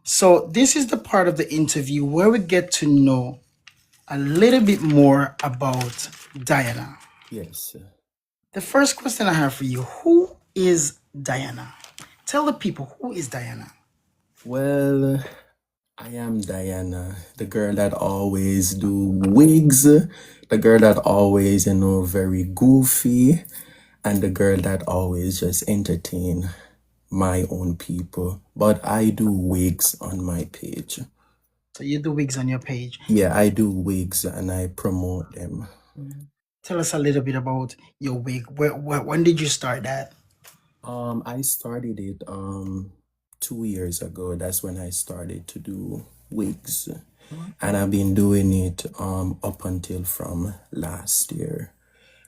So this is the part of the interview where we get to know a little bit more about Diana. Yes. The first question I have for you, who is Diana? Tell the people, who is Diana? Well, I am Diana, the girl that always do wigs, the girl that always, very goofy, and the girl that always just entertain my own people. But I do wigs on my page. So you do wigs on your page. Yeah, I do wigs and I promote them. Tell us a little bit about your wig. When did you start that? I started it 2 years ago. That's when I started to do wigs. And I've been doing it up until from last year.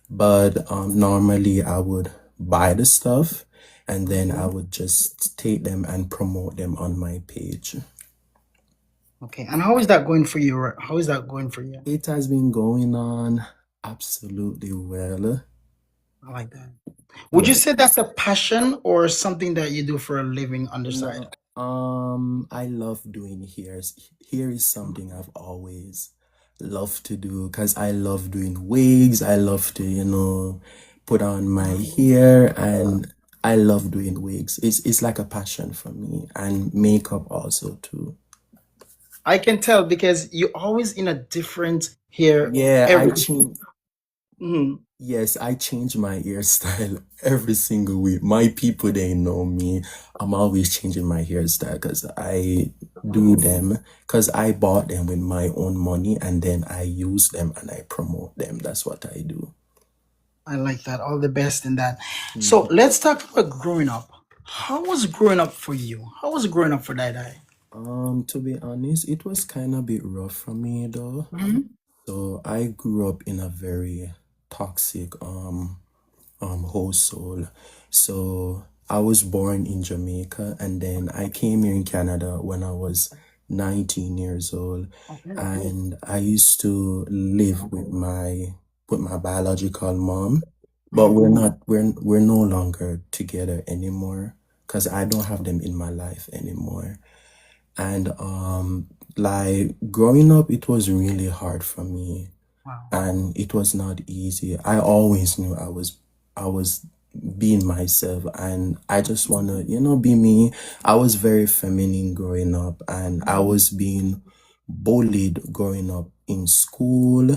But normally I would buy the stuff and then I would just take them and promote them on my page. Okay, and how is that going for you? How is that going for you? It has been going on absolutely well. I like that. Would you Yeah. say that's a passion or something that you do for a living on the side? No, I love doing hair. Hair is something I've always loved to do because I love doing wigs. I love to, put on my hair and I love doing wigs. It's like a passion for me and makeup also too. I can tell because you're always in a different hair Yeah, I every. change. Mhm. Yes, I change my hairstyle every single week. My people, they know me. I'm always changing my hairstyle because I do them because I bought them with my own money and then I use them and I promote them. That's what I do. I like that. All the best in that. So Mhm. let's talk about growing up. How was growing up for you? How was growing up for DyDy? To be honest, it was kind of a bit rough for me though. Mhm. So I grew up in a very toxic household. So I was born in Jamaica and then I came here in Canada when I was 19 years old. Okay. And I used to live with my biological mom, but Mhm. we're no longer together anymore because I don't have them in my life anymore. And like growing up it was really hard for me Wow. and it was not easy. I always knew I was being myself and I just wanna, be me. I was very feminine growing up and I was being bullied growing up in school.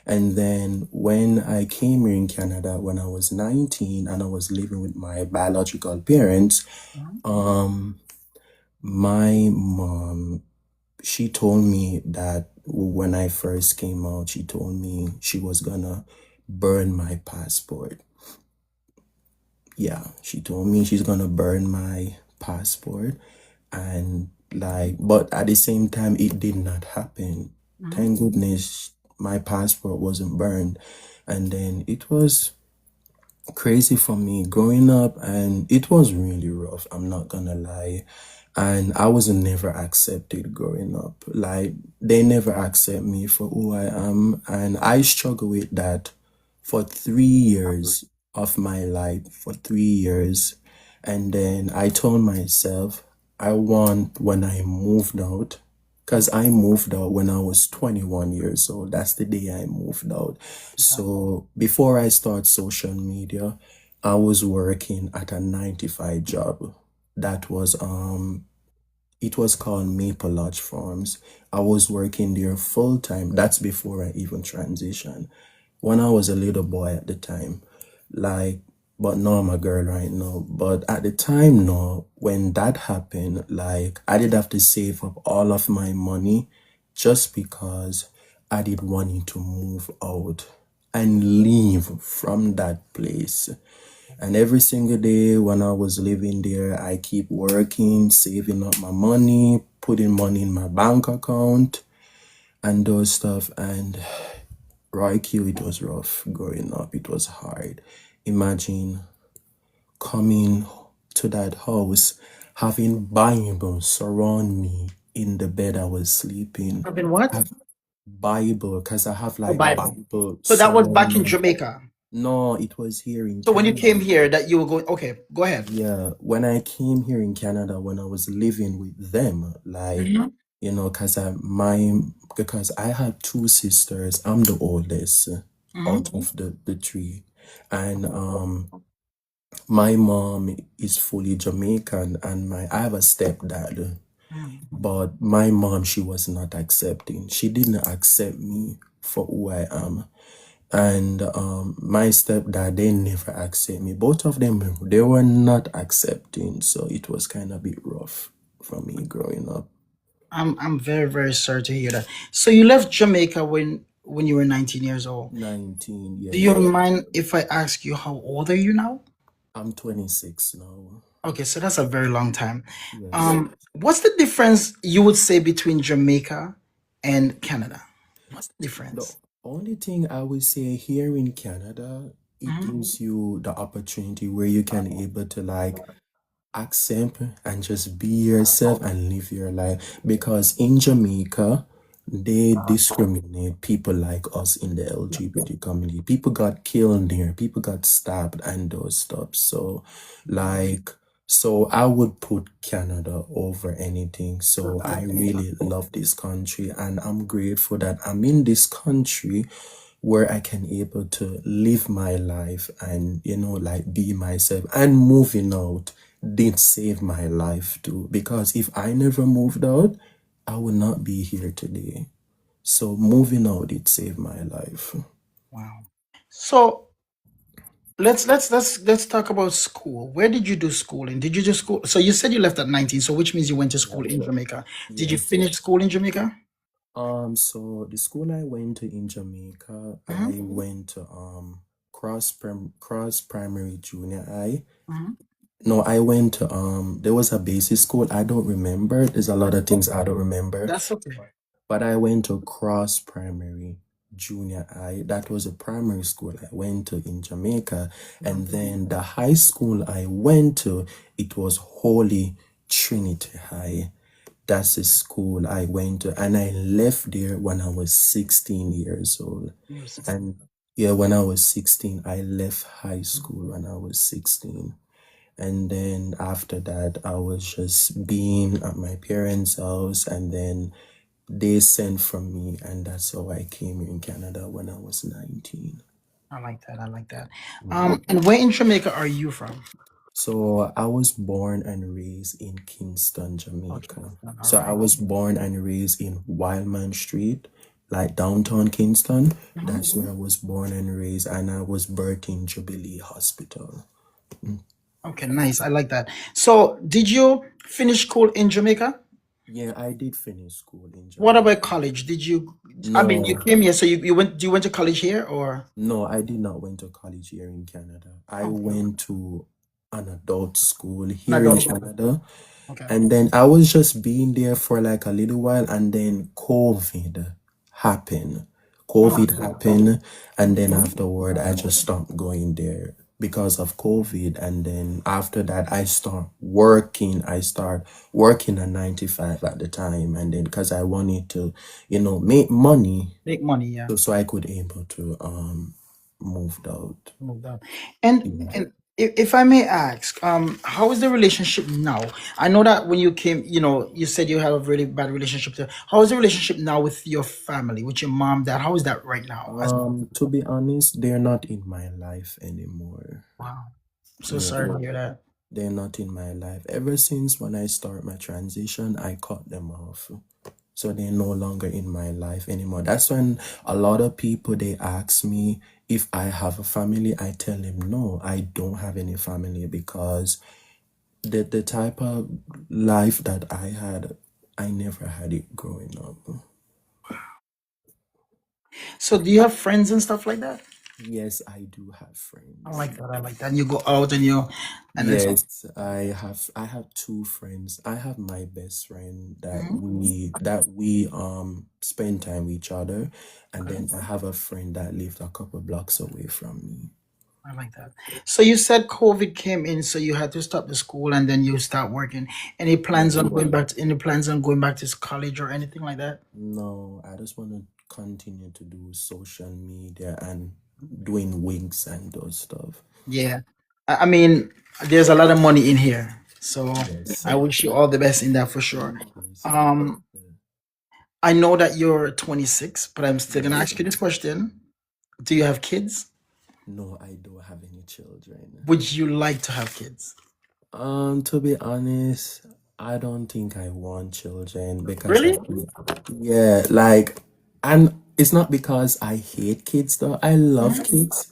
And then when I came here in Canada when I was 19 and I was living with my biological parents, Mhm. um my mom, she told me that when I first came out, she told me she was gonna burn my passport. Yeah, she told me she's gonna burn my passport. And like, but at the same time, it did not happen. Mhm. Thank goodness my passport wasn't burned. And then it was crazy for me growing up and it was really rough, I'm not gonna lie. And I was never accepted growing up. Like they never accept me for who I am and I struggle with that for 3 years of my life, for 3 years. And then I told myself I want when I moved out because I moved out when I was 21 years old. That's the day I moved out. Okay. So before I start social media, I was working at a 9 to 5 job. That was it was called Maple Lodge Farms. I was working there full time. That's before I even transitioned. When I was a little boy at the time, like, but now I'm a girl right now. But at the time, no, when that happened, like, I did have to save up all of my money just because I did wanting to move out and leave from that place. And every single day when I was living there, I keep working, saving up my money, putting money in my bank account and those stuff. And right, it was rough growing up. It was hard. Imagine coming to that house, having Bible surround me in the bed I was sleeping. I've been what? Have Bible, because I have Oh, like Bible. Bible So that was surround back in me. Jamaica. No, it was here in So when you came Canada. here, that you were going. Okay, go ahead. Yeah, when I came here in Canada, when I was living with them, like, Mhm. because I had two sisters, I'm the oldest Mhm. out of the three, and my mom is fully Jamaican, and my I have a stepdad, Mhm. but my mom, she was not accepting. She didn't accept me for who I am. And my stepdad, they never accept me. Both of them, they were not accepting. So it was kind of a bit rough for me growing up. I'm very very sorry to hear that. So you left Jamaica when you were 19 years old. 19, Do you yes. mind if I ask you how old are you now? I'm 26 now. Okay, so that's a very long time. Yes. What's the difference you would say between Jamaica and Canada? What's the The difference? only thing I would say here in Canada, it Mhm. gives you the opportunity where you can able to like accept and just be yourself and live your life, because in Jamaica they discriminate people like us in the LGBT community. People got killed there, people got stabbed and those stuff. So like, so I would put Canada over anything. So I really love this country, and I'm grateful that I'm in this country where I can able to live my life and like be myself. And moving out did save my life too, because if I never moved out, I would not be here today. So moving out did save my life. Wow. So let's talk about school. Where did you do schooling? Did you do school? So you said you left at 19, so which means you went to school in Jamaica. Did you Yes. finish school in Jamaica? So the school I went to in Jamaica, Hmm. I went to Cross Primary Junior High. Hmm. No, I went to there was a basic school. I don't remember. There's a lot of things I don't remember. That's okay. But I went to Cross Primary Junior High. That was a primary school I went to in Jamaica. And then the high school I went to, it was Holy Trinity High. That's the school I went to. And I left there when I was 16 years old. You were 16. And yeah, when I was 16, I left high school when I was 16. And then after that, I was just being at my parents' house, and then they sent from me, and that's how I came here in Canada when I was 19. I like that. I like that. Mhm. And where in Jamaica are you from? So I was born and raised in Kingston, Okay. Jamaica. All So I right. was born and raised in Wildman Street, like downtown Kingston. Mhm. That's where I was born and raised, and I was birthed in Jubilee Hospital. Okay, nice. I like that. So, did you finish school in Jamaica? Yeah, I did finish school in What Jamaica. about college? Did you? I mean, you No, came here, so you went. You went to college here, or? no, I did not went to college here in Canada. I Okay, went to an adult school an here in adult school. Canada. Okay. And then I was just being there for like a little while, and then COVID happened. Oh, COVID happened, and then afterward, I just stopped going there because of COVID. And then after that, I start working. I start working at 95 at the time, and then because I wanted to, make money, make money. Yeah. so I could able to moved out. Moved on. And if I may ask, how is the relationship now? I know that when you came, you said you have a really bad relationship there. How is the relationship now with your family, with your mom, dad? How is that right now? To be honest, they're not in my life anymore. Wow. So Yeah, sorry to hear that. they're not in my life. Ever since when I start my transition, I cut them off. So they're no longer in my life anymore. That's when a lot of people they ask me if I have a family. I tell them no, I don't have any family, because the type of life that I had, I never had it growing up. So do you have friends and stuff like that? Yes, I do have I friends. like that. I like that. And you go out and then so. Yes, I have two friends. I have my best friend that Mhm. we spend time with each other, and Okay. then I have a friend that lived a couple blocks away from me. I like that. So you said COVID came in, so you had to stop the school and then you start working. Any plans on going back to college or anything like that? No, I just want to continue to do social media and doing wigs and those stuff. Yeah. I mean, there's a lot of money in here. So Yes. I wish you all the best in that for sure. Yes. Um, I know that you're 26, but I'm still gonna Yes. ask you this question. Do you have kids? No, I don't have any children. Would you like to have kids? To be honest, I don't think I want children because I Really? feel, yeah, like, and it's not because I hate kids though. I love Mhm. kids,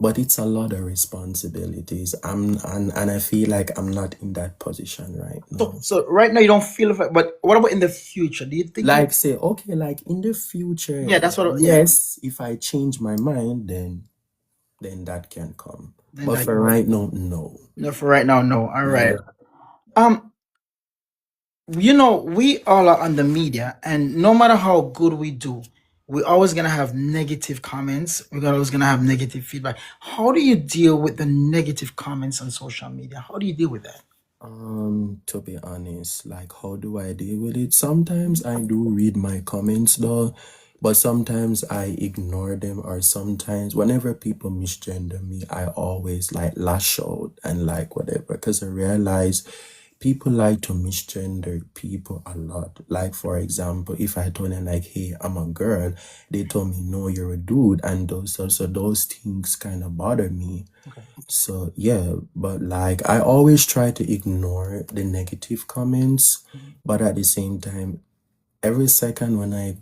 but it's a lot of responsibilities. And I feel like I'm not in that position right So, now. so right now you don't feel it, but what about in the future? Do you think you? Like say, okay, like in the future, Yeah, that's what. Yeah, yes, if I change my mind, then that can come. then But that. for right now, no. No, for right now, no. All right. Yeah. Um, we all are on the media, and no matter how good we do, we're always gonna have negative comments. We're always gonna have negative feedback. How do you deal with the negative comments on social media? How do you deal with that? To be honest, like how do I deal with it? Sometimes I do read my comments though, but sometimes I ignore them, or sometimes whenever people misgender me, I always like lash out and like whatever, because I realize people like to misgender people a lot. Like for example, if I told them like, hey, I'm a girl, they told me no, you're a dude, and so those things kind of bother me. Okay. So yeah, but like I always try to ignore the negative comments, but at the same time, every second when I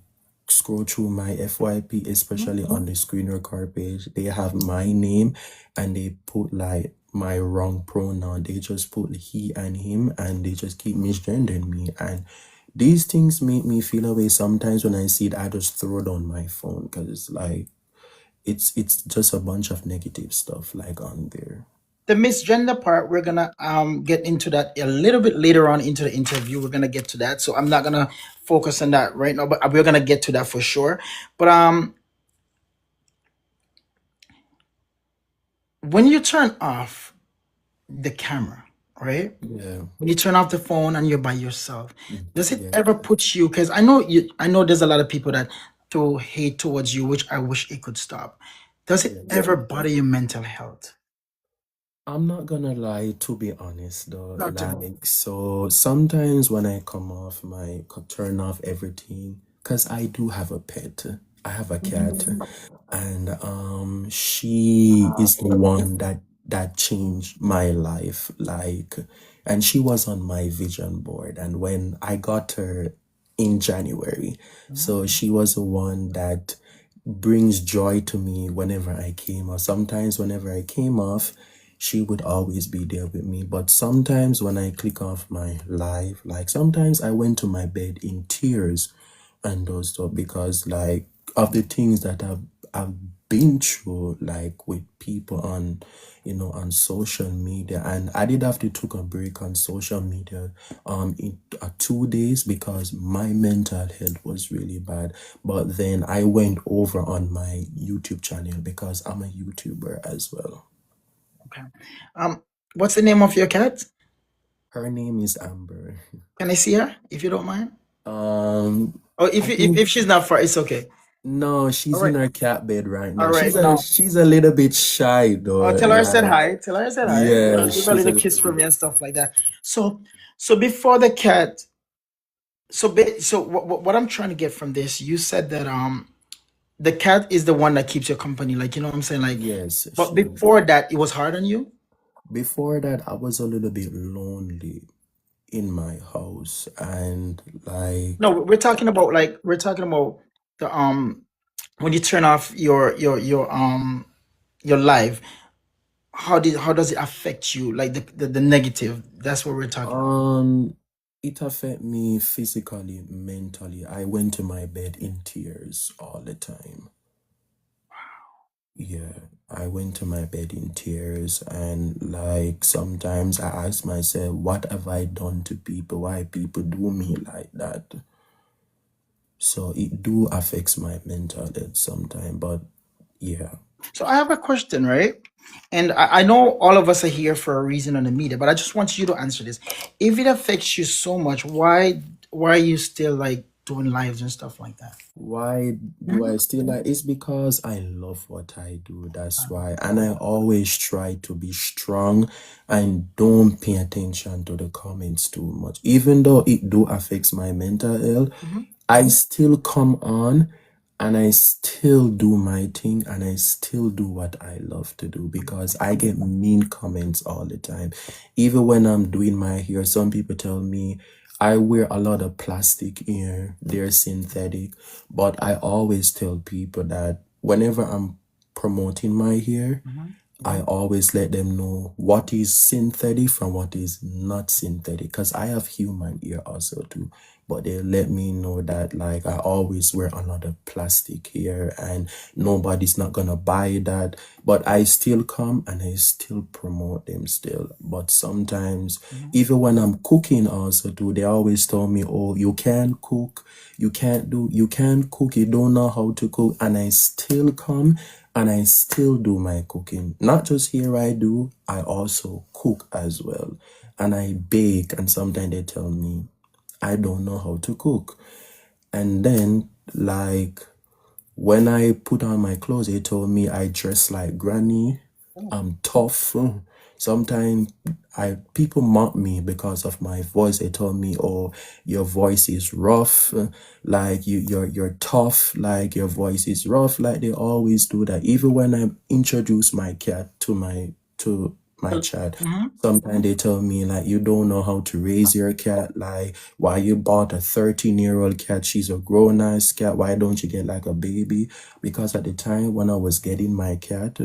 scroll through my FYP, especially on the screen record page, they have my name and they put like my wrong pronoun. They just put he and him and they just keep misgendering me. And these things make me feel away sometimes when I see it, I just throw down my phone because like it's just a bunch of negative stuff like on there. The misgender part, we're gonna get into that a little bit later on into the interview. We're gonna get to that, so I'm not gonna focus on that right now, but we're gonna get to that for sure. But when you turn off the camera, right? Yeah. When you turn off the phone and you're by yourself, does it Yeah. ever put you? Because I know there's a lot of people that throw hate towards you, which I wish it could stop. Does it Yeah. ever bother your mental health? I'm not gonna lie, to be honest though, Not to. like, so sometimes when I come off turn off everything, because I do have a pet, I have a cat, and she is the one that changed my life, like, and she was on my vision board, and when I got her in January, so she was the one that brings joy to me whenever I came, or sometimes whenever I came off, she would always be there with me. But sometimes when I click off my live, like sometimes I went to my bed in tears and those stuff because like of the things that I've been through like with people on on social media, and I did have to took a break on social media in 2 days because my mental health was really bad. But then I went over on my YouTube channel because I'm a YouTuber as well. Okay. Um, what's the name of your cat? Her name is Amber. Can I see her if you don't mind? Or I if think she's not far, it's okay. no, All she's in right. her cat bed right All now. right. No. She's a little bit shy though. Tell her I said Like hi. Tell her I said hi. yeah, Give her a she's a little little kiss for bit. me and stuff like that. So, so before the cat, so what I'm trying to get from this, you said that the cat is the one that keeps you company, like you know what I'm saying, like. Yes, But she is. before that, it was hard on you. Before that, I was a little bit lonely in my house, and No, like we're talking about the when you turn off your live. How does it affect you? Like the negative. That's what we're talking about. um, it affect me physically, mentally. I went to my bed in tears all the time. Yeah, I went to my bed in tears, and like sometimes I ask myself, what have I done to people? Why people do me like that? So it do affects my mental health sometimes, but yeah. So I have a question, right? And I know all of us are here for a reason on the media, but I just want you to answer this. If it affects you so much, why are you still like? doing lives and stuff like that? Why do Mhm. I still like? It's because I love what I do. That's Uh, why. And I always try to be strong and don't pay attention to the comments too much. Even though it do affects my mental health, mhm. I still come on and I still do my thing and I still do what I love to do because I get mean comments all the time. Even when I'm doing my hair, some people tell me I wear a lot of plastic ear, they're synthetic, but I always tell people that whenever I'm promoting my hair, Mhm. I always let them know what is synthetic from what is not synthetic because I have human ear also too. But they let me know that like I always wear another plastic here and nobody's not gonna buy that. But I still come and I still promote them still. But sometimes Mhm. even when I'm cooking also too, they always tell me, oh, you can't cook, you can't cook, you don't know how to cook, and I still come and I still do my cooking. Not just here I do, I also cook as well. And I bake, and sometimes they tell me I don't know how to cook. And then, like, when I put on my clothes, they told me I dress like granny. Oh. I'm tough. Sometimes I people mock me because of my voice. They told me, "Oh, your voice is rough. Like you're tough. Like your voice is rough." Like they always do that. Even when I introduce my cat to my child, Mhm. sometimes they tell me like you don't know how to raise your cat. Like why you bought a 13-year-old cat? She's a grown ass cat. Why don't you get like a baby? Because at the time when I was getting my cat,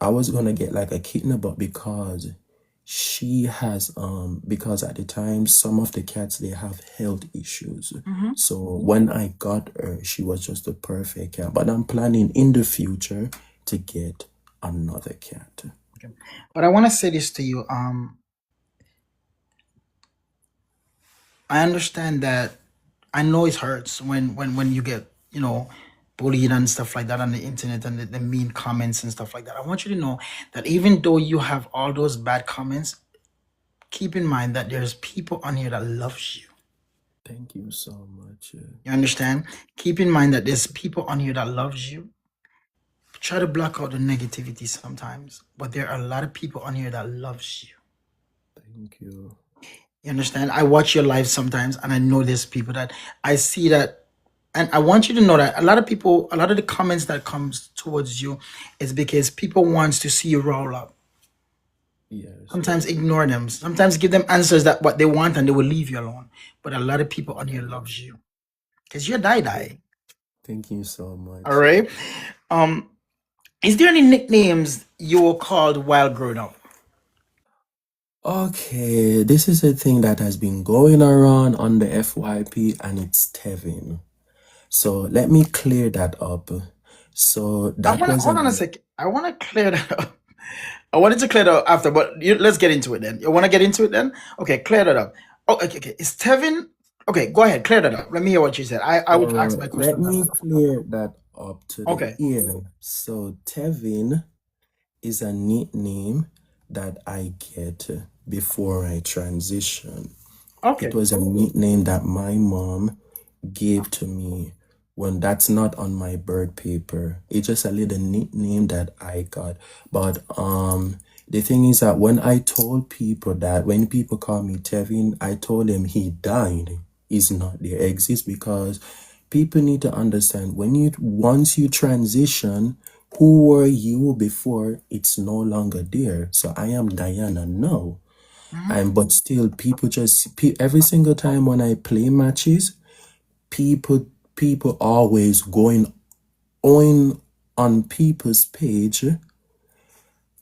I was gonna get like a kitten, but because she has because at the time some of the cats they have health issues. Mhm. So when I got her, she was just a perfect cat. But I'm planning in the future to get another cat. Okay. But I want to say this to you. I understand that. I know it hurts when you get bullied and stuff like that on the internet and the mean comments and stuff like that. I want you to know that even though you have all those bad comments, keep in mind that there's people on here that loves you. Thank you so much. You understand? Keep in mind that there's people on here that loves you. Try to block out the negativity sometimes, but there are a lot of people on here that loves you. Thank you. You understand? I watch your live sometimes, and I know there's people that I see that, and I want you to know that a lot of people, a lot of the comments that comes towards you, is because people wants to see you roll up. Yes. Sometimes ignore them. Sometimes give them answers that what they want, and they will leave you alone. But a lot of people on here loves you because you're DyDy. Thank you so All much. right. Um, is there any nicknames you were called while growing up? Okay, this is a thing that has been going around on the FYP and it's Tevin. So let me clear that up. So I that want to was hold on a an sec. I want to clear that up. I wanted to clear that up after, but let's get into it then. You want to get into it then? Okay, clear that up. Oh, okay, okay. Is Tevin? Okay, go ahead, clear that up. Let me hear what you said. I would ask my let questions me after. clear that up to the Okay, ear. So Tevin is a nickname that I get before I transition. It okay. was a nickname that my mom gave to me when that's not on my birth paper. It's just a little nickname that I got. But the thing is that when I told people that when people call me Tevin, I told them he died. He's not there exists because people need to understand when you once you transition, who were you before it's no longer there. So I am Diana now. Mhm. And but still people just every single time when I play matches, people always going on people's page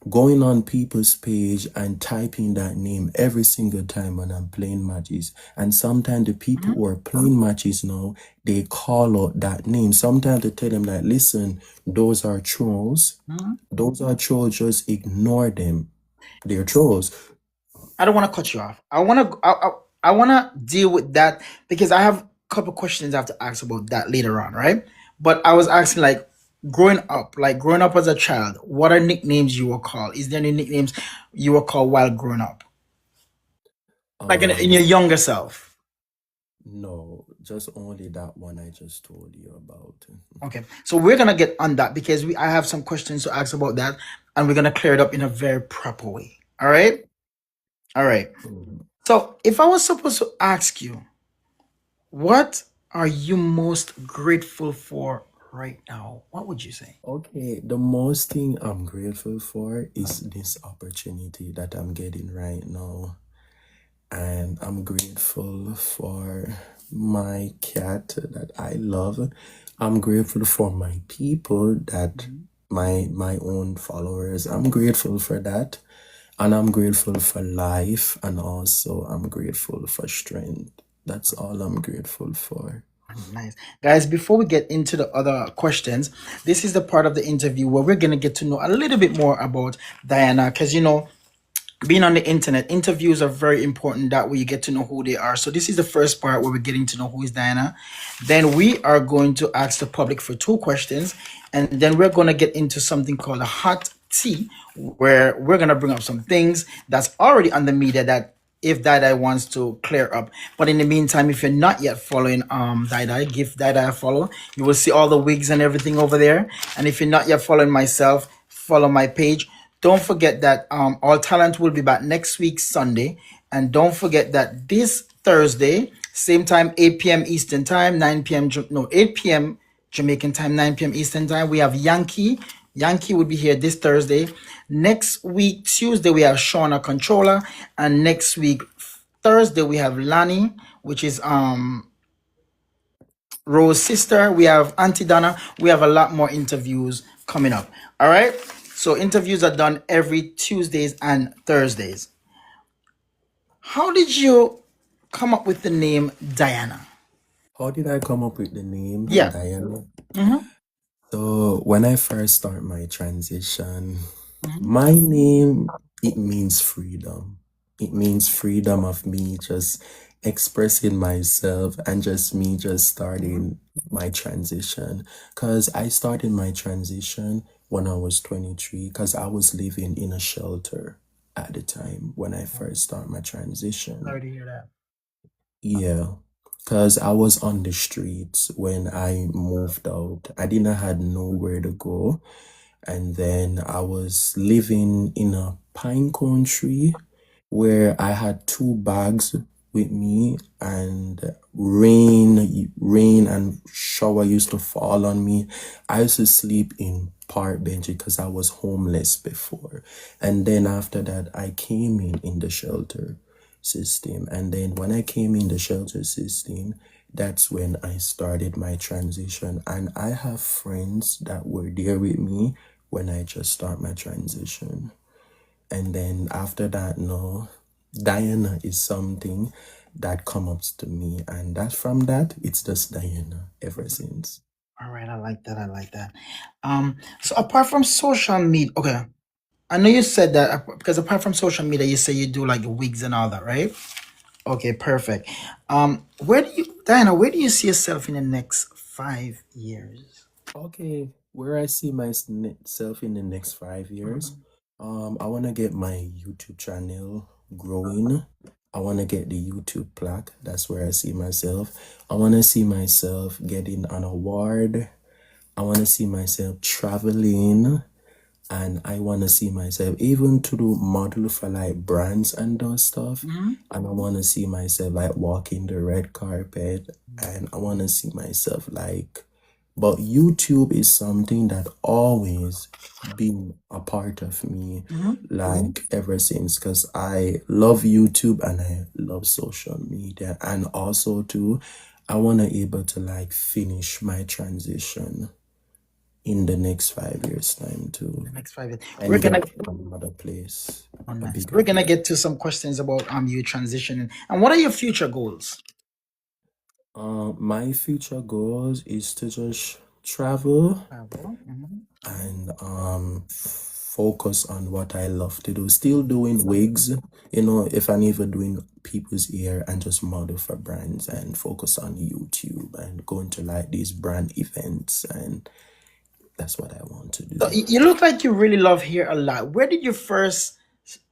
going on people's page and typing that name every single time when I'm playing matches. And sometimes the people Mhm. who are playing matches now, they call out that name. Sometimes they tell them like, listen, those are trolls. Mhm. Those are trolls, just ignore them. They're trolls. I don't want to cut you off. I want to deal with that because I have a couple questions I have to ask about that later on, right? But I was asking like growing up as a child, what are nicknames you were called? Is there any nicknames you were called while growing up? Like in Um, your younger self? no. just only that one I just told you about. Okay, so we're gonna get on that because I have some questions to ask about that, and we're gonna clear it up in a very proper way. All right, all right. Mhm. So if I was supposed to ask you, what are you most grateful for right now? What would you say? Okay, the most thing I'm grateful for is this opportunity that I'm getting right now. And I'm grateful for my cat that I love. I'm grateful for my people that Mhm. my own followers. I'm grateful for that. And I'm grateful for life, and also I'm grateful for strength. That's all I'm grateful for. Nice. Guys, before we get into the other questions, this is the part of the interview where we're going to get to know a little bit more about Diana because, being on the internet, interviews are very important. That way you get to know who they are. So this is the first part where we're getting to know who is Diana. Then we are going to ask the public for two questions. And then we're going to get into something called a hot tea, where we're going to bring up some things that's already on the media that if DyDy wants to clear up. But in the meantime, if you're not yet following DyDy, give DyDy a follow. You will see all the wigs and everything over there. And if you're not yet following myself, follow my page. Don't forget that All Talent will be back next week, Sunday. And don't forget that this Thursday, same time, 8 p.m. Eastern Time, 9 p.m. No, 8 p.m. Jamaican Time, 9 p.m. Eastern Time. We have Yankee. Yankee will be here this Thursday. Next week, Tuesday, we have Shauna Controller. And next week, Thursday, we have Lani, which is Rose sister. We have Auntie Donna. We have a lot more interviews coming up. All right. So interviews are done every Tuesdays and Thursdays. How did you come up with the name Diana? How did I come up with the name Yeah. Diana? Mm-hmm. So when I first start my transition, Mm-hmm. my name, it means freedom. It means freedom of me just expressing myself and just me just Mm-hmm. starting my transition. Cause I started my transition when I was 23, cause I was living in a shelter at the time when I first started my transition. Sorry to hear that. Yeah, because I was on the streets when I moved out. I didn't had nowhere to go. And then I was living in a pine cone tree where I had two bags with me, and rain and shower used to fall on me. I used to sleep in park bench because I was homeless before. And then after that, I came in the shelter system. And then when I came in the shelter system, that's when I started my transition. And I have friends that were there with me when I just start my transition. And then after that, no, Diana is something that comes up to me. And that from that, it's just Diana ever since. All right, I like that. I like that. So apart from social media, okay, I know you said that because apart from social media, you say you do like wigs and all that, right? Okay, perfect. Where do you, Diana? Where do you see yourself in the next 5 years? Okay, where I see myself in the next 5 years, Mhm. I want to get my YouTube channel growing. I want to get the YouTube plaque. That's where I see myself. I want to see myself getting an award. I want to see myself traveling, and I want to see myself even to do model for like brands and those stuff. Mhm. And I want to see myself like walking the red carpet, and I want to see myself like, but YouTube is something that always been a part of me, Mhm. like ever since, because I love YouTube and I love social media. And also too, I want to able to like finish my transition in the next 5 years time too, The next 5 years, we're and gonna. get another place, Oh, a nice. bigger We're gonna place. get to some questions about you transitioning and what are your future goals? My future goals is to just travel Travel. Mhm. and focus on what I love to do. Still doing wigs, if I'm even doing people's ear, and just model for brands and focus on YouTube and going to like these brand events, and that's what I want to So do. you look like you really love hair a lot. Where did you first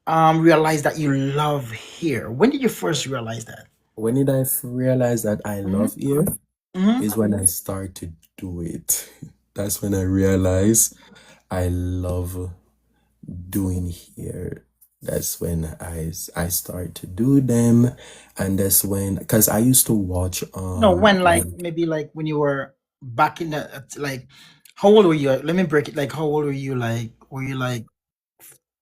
realize that you love hair? When did you first realize that? When did realize that I Mm-hmm. love ear? Mm-hmm. Is when I start to do it. That's when I realize I love doing here. That's when I start to do them, and that's when because I used to watch No, when like like maybe like when you were back in the like how old were you? Let me break it. Like how old were you? Like were you like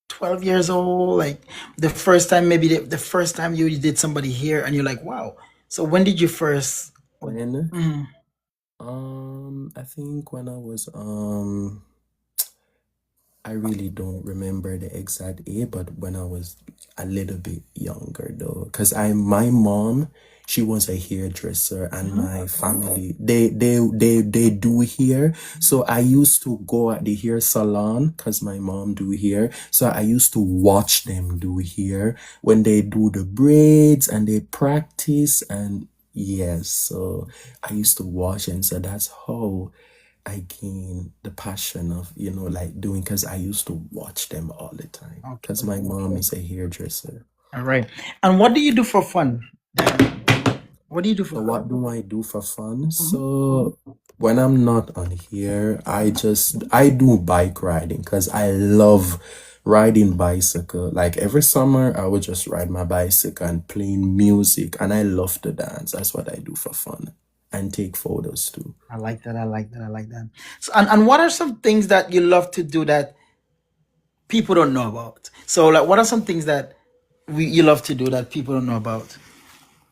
12 years old? Like the first time maybe the first time you did somebody here and you're like, wow. So when did you first when Mhm. I think when I was I really don't remember the exact age, but when I was a little bit younger though, because my mom, she was a hairdresser, and Mhm. my family, they do hair. So I used to go at the hair salon because my mom do hair. So I used to watch them do hair when they do the braids and they practice, and yes, so I used to watch, and so that's how I gained the passion of, like doing, because I used to watch them all the time. Because Okay. my mom is a hairdresser. All right. And what do you do for fun? What do you do for So what fun? do I do for fun? Mhm. So when I'm not on here, I do bike riding because I love riding bicycle. Like every summer, I would just ride my bicycle and playing music, and I love to dance. That's what I do for fun, and take photos too. I like that. I like that. I like that. So, and what are some things that you love to do that people don't know about? So, like, what are some things that you love to do that people don't know about?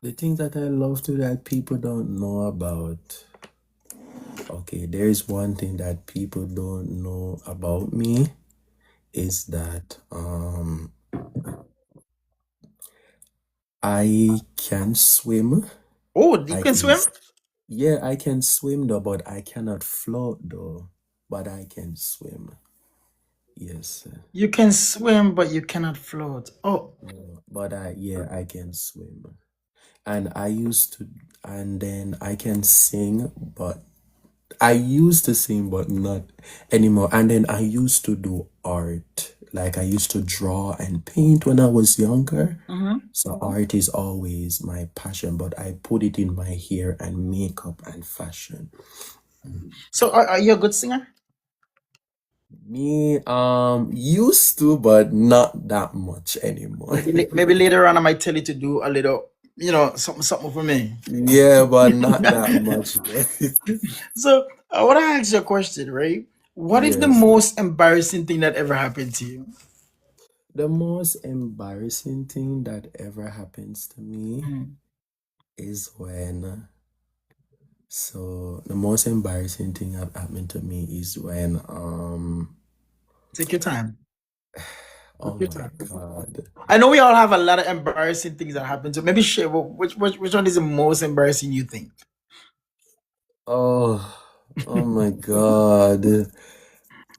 The things that I love to that people don't know about. Okay, there is one thing that people don't know about me is that I can swim. Oh, you I can can swim? yeah, I can swim though, but I cannot float though. But I can swim. Yes. You can swim, but you cannot float. Oh, But I can swim. And I used to and then I can sing, but I used to sing, but not anymore. And then I used to do art. Like I used to draw and paint when I was younger. mhm. So art is always my passion, but I put it in my hair and makeup and fashion. So, are you a good singer? Me, used to, but not that much anymore. Maybe, maybe later on, I might tell you to do a little, something, something for me. Yeah, but not that much though. So, I want to ask you a question, right? What is the Yes. most embarrassing thing that ever happened to you? The most embarrassing thing that ever happens to me Mhm. is when the most embarrassing thing that happened to me is when Take your time. oh Take your my time. God. I know we all have a lot of embarrassing things that happen. So maybe share which one is the most embarrassing you think? Oh, oh my God.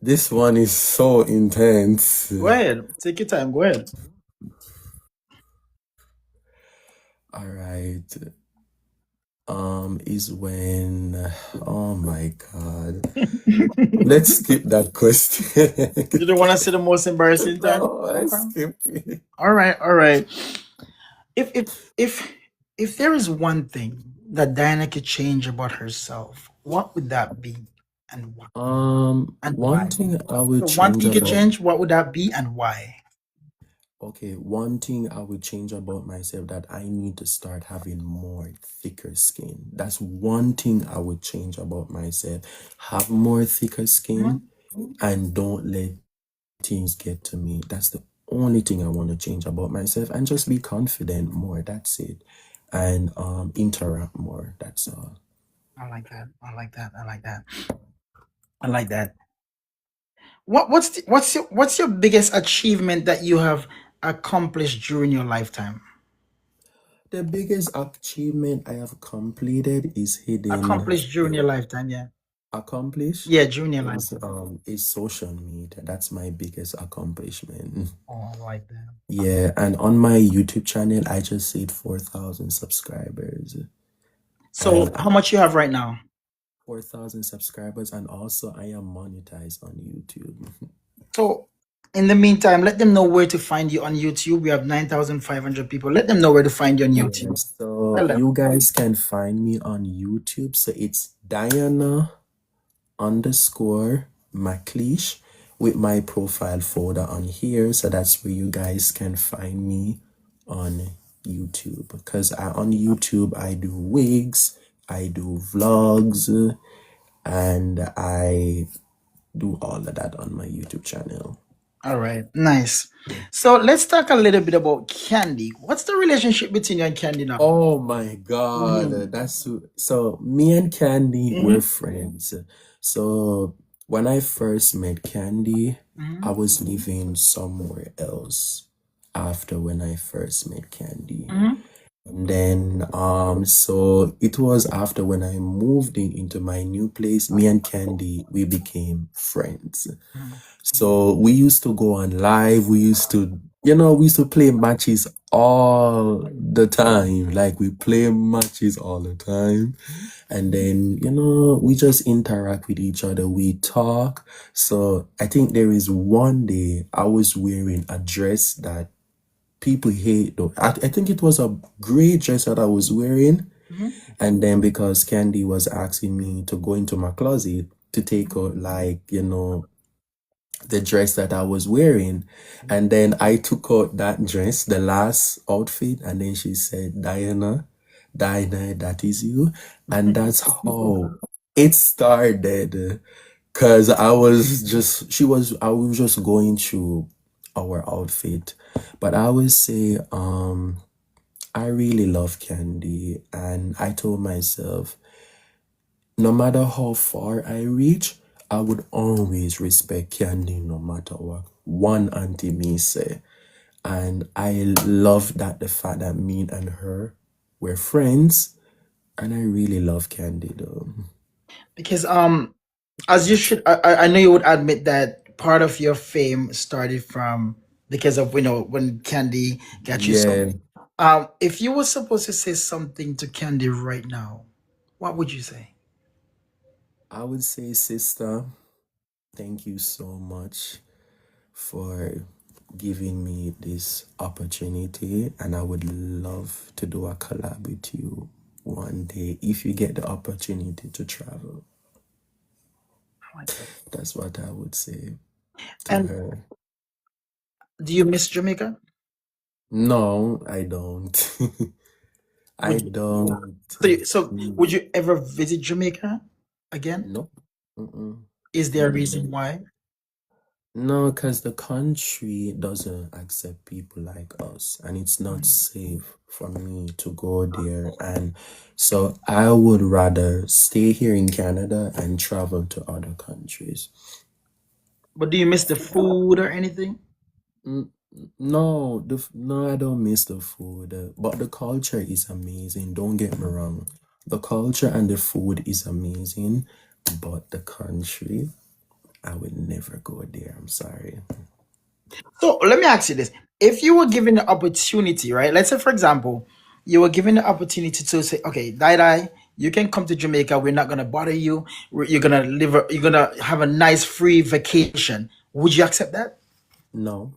This one is so intense. Go ahead. Take your time. Go ahead. All right. Is when oh my God. Let's skip that You question. don't want to say the most embarrassing time? No, let's Okay. skip it. All right. All right. If if if if there is one thing that Diana could change about herself, what would that be, and why? And One why? thing I would So one change thing you could about change, what would that be, and why? okay, one thing I would change about myself that I need to start having more thicker skin. That's one thing I would change about myself. Have more thicker skin Mhm. and don't let things get to me. That's the only thing I want to change about myself, and just be confident more. That's it. And interact more. That's all. I like that. I like that. I like that. I like that. What's your biggest achievement that you have accomplished during your lifetime? The biggest achievement I have completed is hidden Accomplished during your lifetime, yeah. accomplish Yeah, during your lifetime. is social media. That's my biggest accomplishment. Oh, I like that. Yeah, and on my YouTube channel, I just hit 4,000 subscribers, So and how much you have right now? 4,000 subscribers, and also I am monetized on YouTube. So In the meantime, let them know where to find you on YouTube. We have 9,500 people. Let them know where to find you on YouTube. Yes. So Tell them. you guys can find me on YouTube. So it's Diana underscore McLeish with my profile folder on here. So that's where you guys can find me on YouTube. Because on YouTube, I do wigs, I do vlogs, and I do all of that on my YouTube channel. All right, nice. So let's talk a little bit about Candy. What's the relationship between you and Candy now? Oh my God, Mm-hmm. so me and Candy Mm-hmm. were friends. So when I first met Candy, I Mm-hmm. was living somewhere else after when I first met Candy. Mm-hmm. And then so it was after when I moved into my new place, me and Candy, we became friends. So we used to go on live. We used to, we used to play matches all the time. Like we play matches all the time. And then, we just interact with each other. We talk. So I think there is one day I was wearing a dress that people hate though. I think it was a gray dress that I was wearing. Mm-hmm. And then because Candy was asking me to go into my closet to take out like, the dress that I was wearing. And then I took out that dress, the last outfit, and then she said, Diana, that is you. And that's how it started. Cause I was just going through our outfit. But I would say, I really love Candy. And I told myself, no matter how far I reach, I would always respect Candy no matter what. One auntie me say. And I love that the fact that me and her were friends. And I really love Candy though. Because as you should, I know you would admit that part of your fame started from because of when Candy got you. So Yeah, if you were supposed to say something to Candy right now, what would you say? I would say, sister, thank you so much for giving me this opportunity. And I would love to do a collab with you one day if you get the opportunity to travel. I like that. That's what I would say to And her. do you miss Jamaica? No, I don't. I Would you, don't. so would you ever visit Jamaica again? Nope. Mm-mm. Is there a reason why? No, because the country doesn't accept people like us, and it's not Mhm. safe for me to go there. And so I would rather stay here in Canada and travel to other countries. But do you miss the food or anything? Mm, no, no, I don't miss the food, but the culture is amazing. Don't get me wrong. The culture and the food is amazing, but the country, I would never go there. I'm sorry. So let me ask you this. If you were given the opportunity, right? Let's say, for example, you were given the opportunity to say, okay, DyDy, you can come to Jamaica. We're not going to bother you. You're going to live, you're going to have a nice free vacation. Would you accept that? No,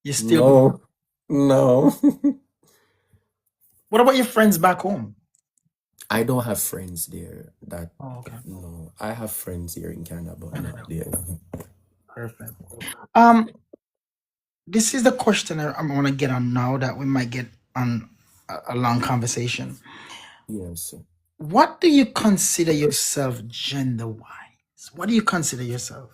You still, no, no. what about your friends back home? I don't have friends there. Oh, okay. No, I have friends here in Canada, but not Canada. there. Perfect. Um, this is the question I want to get on now that we might get on a long conversation. Yes. What do you consider yourself gender wise? What do you consider yourself?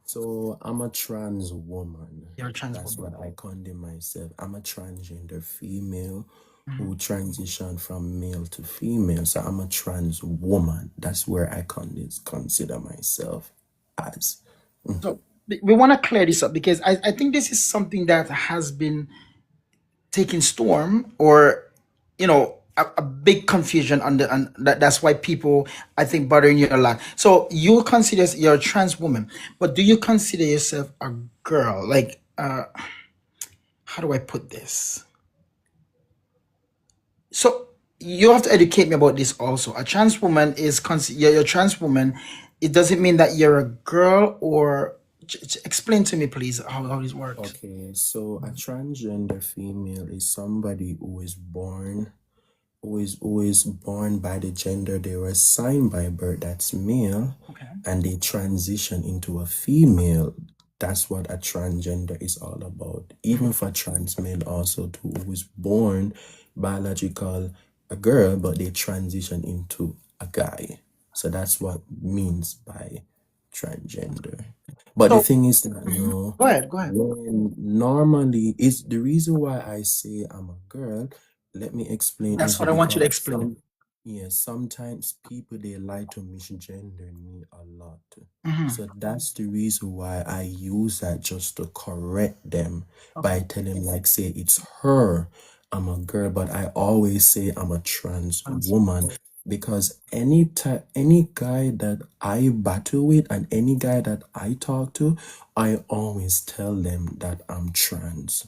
So I'm a trans woman. You're a trans That's woman. what I condemn myself. I'm a transgender female Mhm. who transitioned from male to female. So I'm a trans woman. That's where I consider myself as. So we want to clear this up because I think this is something that has been taking storm or a big confusion on the and that's why people I think bothering you a lot. So you consider you're a trans woman, but do you consider yourself a girl? Like how do I put this? So you have to educate me about this also. A trans woman is you're a trans woman. It doesn't mean that you're a girl or Explain to me, please, how this works. Okay, so a transgender female is somebody who is born by the gender they were assigned by birth, that's male, Okay. and they transition into a female. That's what a transgender is all about. Mhm. Even for trans men also too, who is born biological a girl, but they transition into a guy. So that's what means by transgender. But the So, thing is that mhm, go ahead, go ahead. when normally is the reason why I say I'm a girl, let me explain, That's is what it I want you to because explain. sometimes people they like to misgender me a lot. Hmm. So that's the reason why I use that, just to correct them by Okay. telling like say it's her, I'm a girl, but I always say I'm a trans Trans. woman, because any guy that I battle with and any guy that I talk to, I always tell them that I'm trans.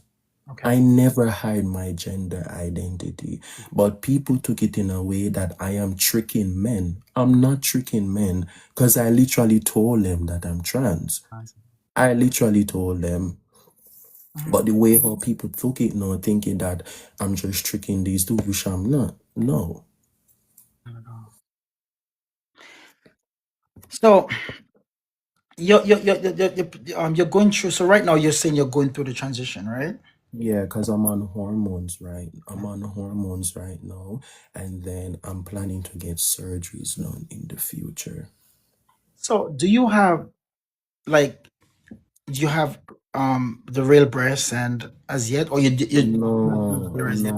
Okay. I never hide my gender identity, but people took it in a way that I am tricking men. I'm not tricking men, because I literally told them that I'm trans. Trans. I literally told them, Mhm. but the way how people took it now, thinking that I'm just tricking these two, which I'm not. No. So you're going through. So right now you're saying you're going through the transition, right? Yeah, because I'm on hormones, right? I'm Okay. on hormones right now, and then I'm planning to get surgeries now in the future. So do you have like do you have the real breasts and as yet, or you not No, there as yet?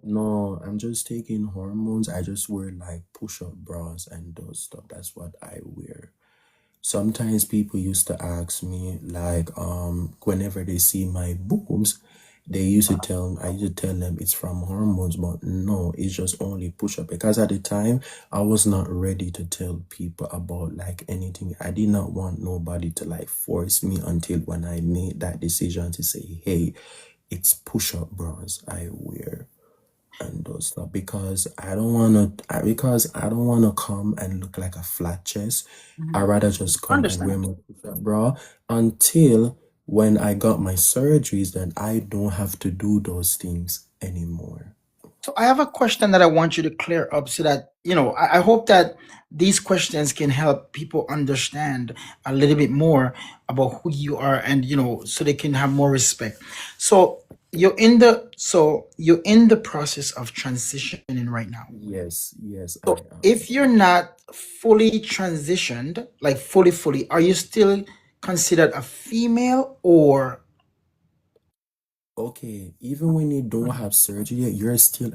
no. I'm just taking hormones. I just wear like push-up bras and those stuff. That's what I wear. Sometimes people used to ask me like whenever they see my boobs, they used to tell I used to tell them it's from hormones, but no, it's just only push up, because at the time I was not ready to tell people about like anything. I did not want nobody to like force me until when I made that decision to say, hey, it's push up bras I wear and those stuff, because I don't wanna come and look like a flat chest. I Mhm. rather just come and wear Understand. my push-up bra until when I got my surgeries, then I don't have to do those things anymore. So I have a question that I want you to clear up so that, I hope that these questions can help people understand a little bit more about who you are and, so they can have more respect. So you're in the process of transitioning right now. Yes, yes, I So am. if you're not fully transitioned, like fully, are you still considered a female or Okay, even when you don't have surgery yet, you're still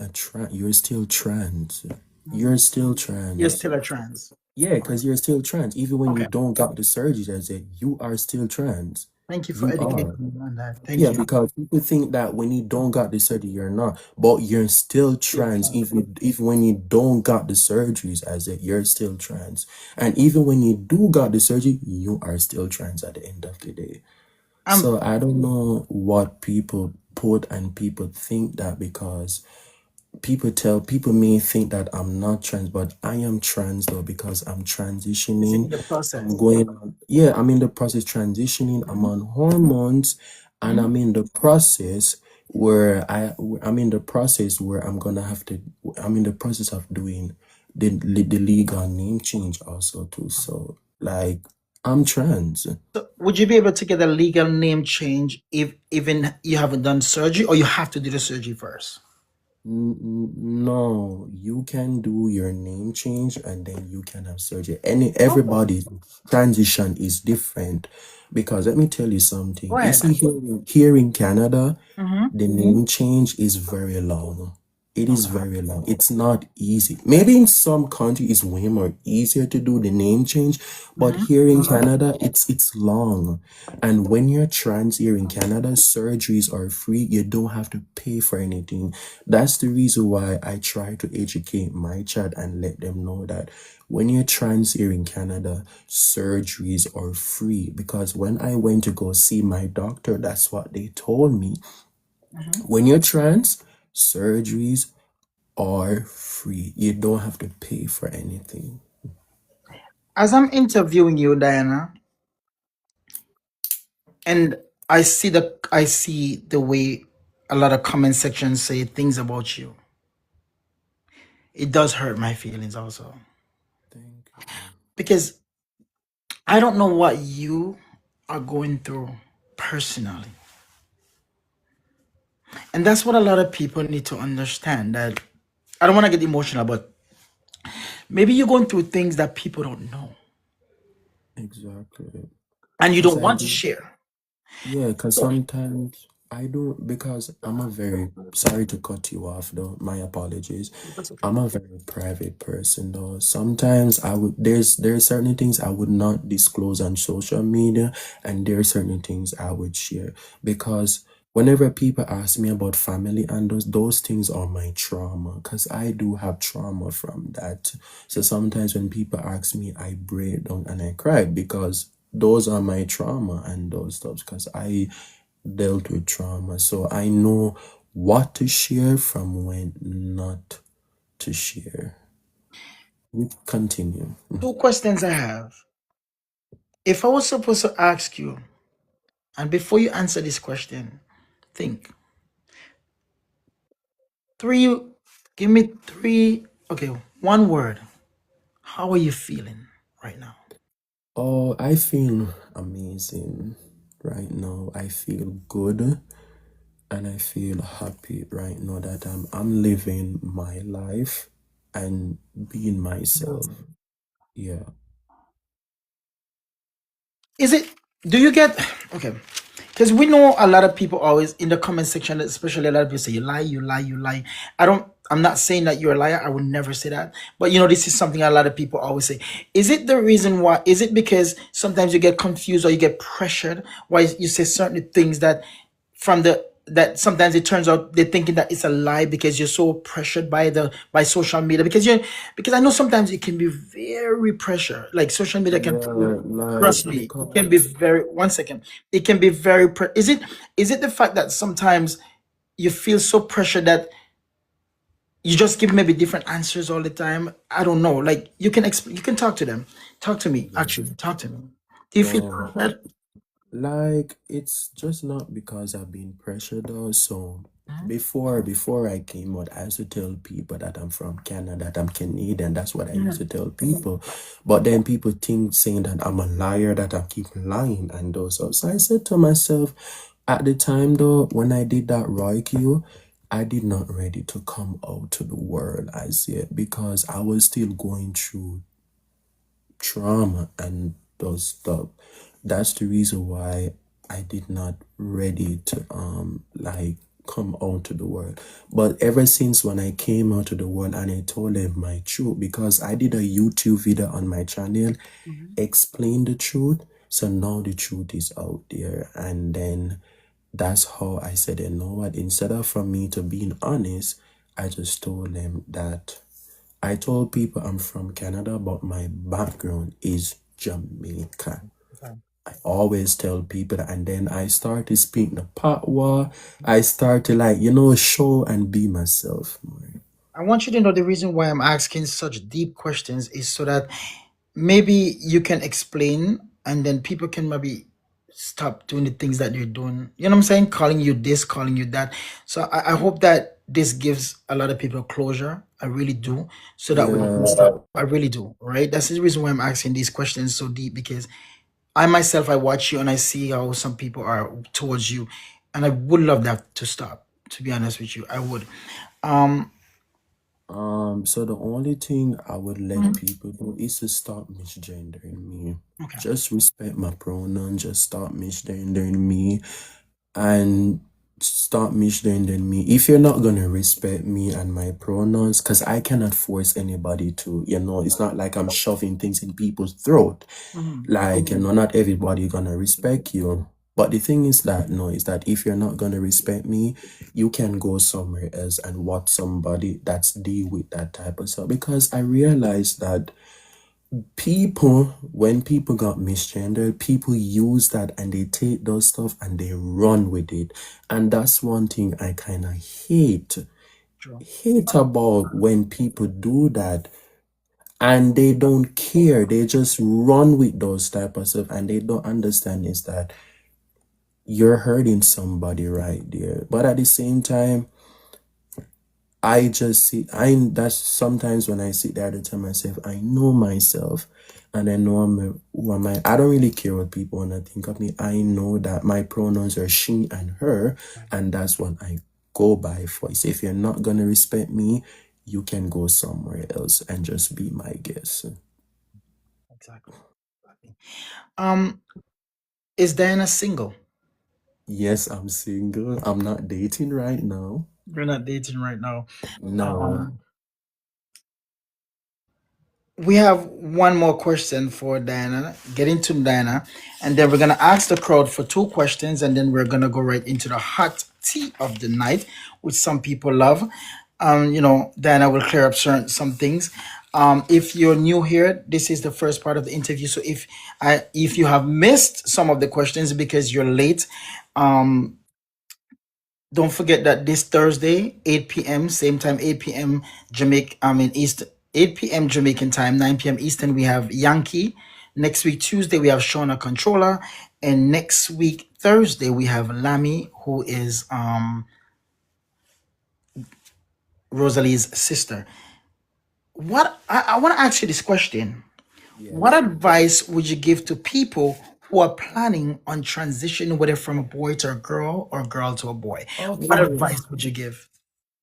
trans. Mhm. You're still You're trans. still a trans? Yeah, Okay. because you're still trans. Even when you Okay. don't got the surgery, I said you are still trans. Thank you for You educating are. me on that. Thank Yeah, you. because people think that when you don't got the surgery, you're not. But you're still You're a trans, trans. even when you don't got the surgeries, as it you're still trans. And even when you do got the surgery, you are still trans at the end of the day. Um, So I don't know what people put and people think that, because people may think that I'm not trans, but I am trans though, because I'm it's in transitioning. the I'm process. going on, yeah, I'm in the process transitioning. I'm Mhm, on hormones, and mhm. I'm in the process where I'm in the process of doing the legal name change also too. So like I'm trans. So would you be able to get a legal name change if even you haven't done surgery, or you have to do the surgery first? No, you can do your name change and then you can have surgery. Okay. Everybody's transition is different, because let me tell you Go something. You ahead. see, here in Canada, Mm-hmm. the name change is very long. It is Okay. very long. It's not easy. Maybe in some countries it's way more easier to do the name change, but Mm-hmm. here in Canada it's long. And when you're trans here in Canada, surgeries are free. You don't have to pay for anything. That's the reason why I try to educate my child and let them know that when you're trans here in Canada, surgeries are free. Because when I went to go see my doctor, that's what they told me. Mm-hmm. When you're trans, surgeries are free. You don't have to pay for anything. As I'm interviewing you, Diana, And I see the way a lot of comment sections say things about you. It does hurt my feelings also Thank you. because I don't know what you are going through personally. And that's what a lot of people need to understand, that I don't want to get emotional, but maybe you're going through things that people don't know Exactly. and you Because don't I want to do. share. Yeah, because So sometimes I do, because I'm a very, sorry to cut you off though, my apologies. that's okay. I'm a very private person though. Sometimes there's certain things I would not disclose on social media, and there are certain things I would share, because whenever people ask me about family and those things are my trauma, because I do have trauma from that. So sometimes when people ask me, I break down and I cry, because those are my trauma and those stuff, because I dealt with trauma. So I know what to share from when not to share. We continue. Two questions I have. If I was supposed to ask you, and before you answer this question, think three, give me three, okay, one word. How are you feeling right now? Oh, I feel amazing right now. I feel good and I feel happy right now that I'm living my life and being myself. Yeah. Is it, do you get, okay, because we know a lot of people always in the comment section, especially a lot of people say, you lie, you lie, you lie. I'm not saying that you're a liar. I would never say that. But this is something a lot of people always say. Is it the reason why? Is it because sometimes you get confused or you get pressured why you say certain things that that sometimes it turns out they're thinking that it's a lie because you're so pressured by by social media, because I know sometimes it can be very pressure, like social media can put you. Yeah, like Trust me, it can be because very. One second, it can be very. Is it the fact that sometimes you feel so pressured that you just give maybe different answers all the time? I don't know. Like you can talk to them. Talk to me. yeah. Actually, talk to me. Do you feel So pressured? like it's just not because I've been pressured though. So before I came out, I used to tell people that I'm from Canada, that I'm Canadian. That's what I used to tell people. But then people think saying that I'm a liar, that I keep lying and those stuff. So I said to myself, at the time though, when I did that Roy, I did not ready to come out to the world as yet, because I was still going through trauma and those stuff. That's the reason why I did not ready to like come out to the world. But ever since when I came out to the world and I told them my truth, because I did a YouTube video on my channel explain the truth. So now the truth is out there, and then that's how I said, you know what, instead of for me to being honest, I just told them that I told people I'm from Canada, but my background is Jamaica. Okay. I always tell people that, and then I started speaking the patois. I started like, show and be myself more. I want you to know the reason why I'm asking such deep questions is so that maybe you can explain and then people can maybe stop doing the things that you're doing. You know what I'm saying? Calling you this, calling you that. So I hope that this gives a lot of people closure. I really do. So that we can Yeah, stop. I really do. Right? That's the reason why I'm asking these questions so deep, because I myself, I watch you and I see how some people are towards you. And I would love that to stop, to be honest with you. I would. Um, so the only thing I would let people do is to stop misgendering me. okay. Just respect my pronoun, just stop misgendering me, and stop misgendering me. If you're not gonna respect me and my pronouns, because I cannot force anybody to, it's not like I'm shoving things in people's throat. Mhm. Like, not everybody gonna respect you. But the thing is that, no, is that if you're not gonna respect me, you can go somewhere else and watch somebody that's deal with that type of stuff. Because I realized that people, when people got misgendered, people use that and they take those stuff and they run with it. And that's one thing I kind of True. hate about when people do that, and they don't care. They just run with those type of stuff, and they don't understand is that you're hurting somebody right there. But at the same time, I just see I that's sometimes when I sit there to tell myself I know myself and I know who am I. I don't really care what people wanna think of me. I know that my pronouns are she and her, and that's what I go by for. So if you're not gonna respect me, you can go somewhere else and just be my guest. Exactly. Exactly. Um, is Diana single? Yes, I'm single. I'm not dating right now. We're not dating right now. No. Um, we have one more question for Diana, getting to Diana, and then we're gonna ask the crowd for two questions, and then we're gonna go right into the hot tea of the night, which some people love. Diana will clear up some things. If you're new here, this is the first part of the interview. So if you have missed some of the questions because you're late, um, don't forget that this Thursday, 8 p.m., same time, 8 p.m. Jamaica, I mean, East, 8 p.m. Jamaican time, 9 p.m. Eastern, we have Yankee. Next week, Tuesday, we have Shauna Controller. And next week, Thursday, we have Lamy, who is Rosalie's sister. I want to ask you this question. What Yes. advice would you give to people who are planning on transitioning, whether from a boy to a girl or girl to a boy? What Okay. advice would you give?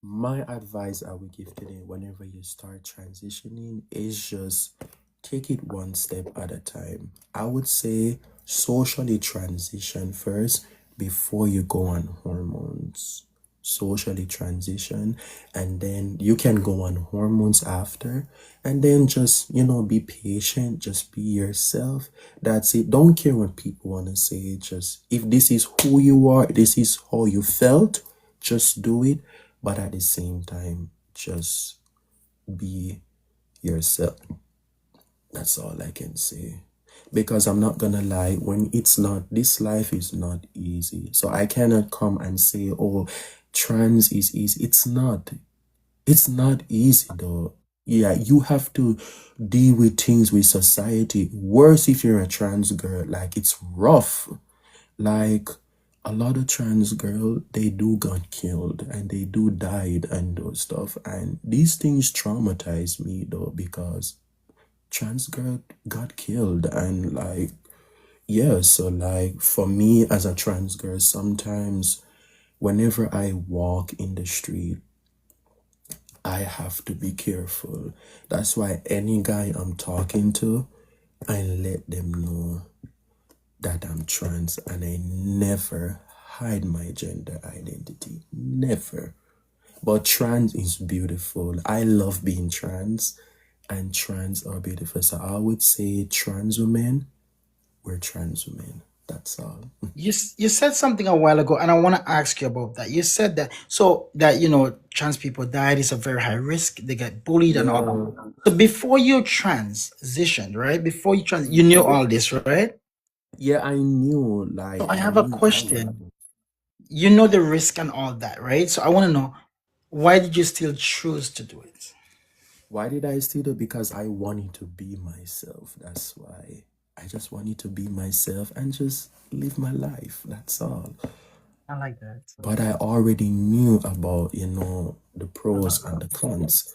My advice I would give today whenever you start transitioning is just take it one step at a time. I would say socially transition first before you go on hormones. Socially transition, and then you can go on hormones after, and then just be patient, just be yourself. That's it. Don't care what people want to say. Just if this is who you are, this is how you felt, just do it. But at the same time, just be yourself. That's all I can say. Because I'm not gonna lie, when it's not, this life is not easy. So I cannot come and say, oh, trans is easy. It's not. It's not easy though. Yeah, you have to deal with things with society. Worse if you're a trans girl. Like, it's rough. Like, a lot of trans girl, they do got killed and they do died and those stuff. And these things traumatize me though, because trans girl got killed. And like, yeah, so like for me as a trans girl, sometimes whenever I walk in the street, I have to be careful. That's why any guy I'm talking to, I let them know that I'm trans, and I never hide my gender identity. Never. But trans is beautiful. I love being trans, and trans are beautiful. So I would say trans women, we're trans women. That's all. You said something a while ago, and I want to ask you about that. You said that trans people died is a very high risk. They get bullied and all Yeah. that. So before you transitioned, right? Before you knew all this, right? Yeah, I knew, So like, I I have a knew all of question. it. You know the risk and all that, right? So I want to know, why did you still choose to do it? Why did I still do? Because I wanted to be myself. That's why. I just wanted to be myself and just live my life. That's all. I like that. But I already knew about, the pros and the cons.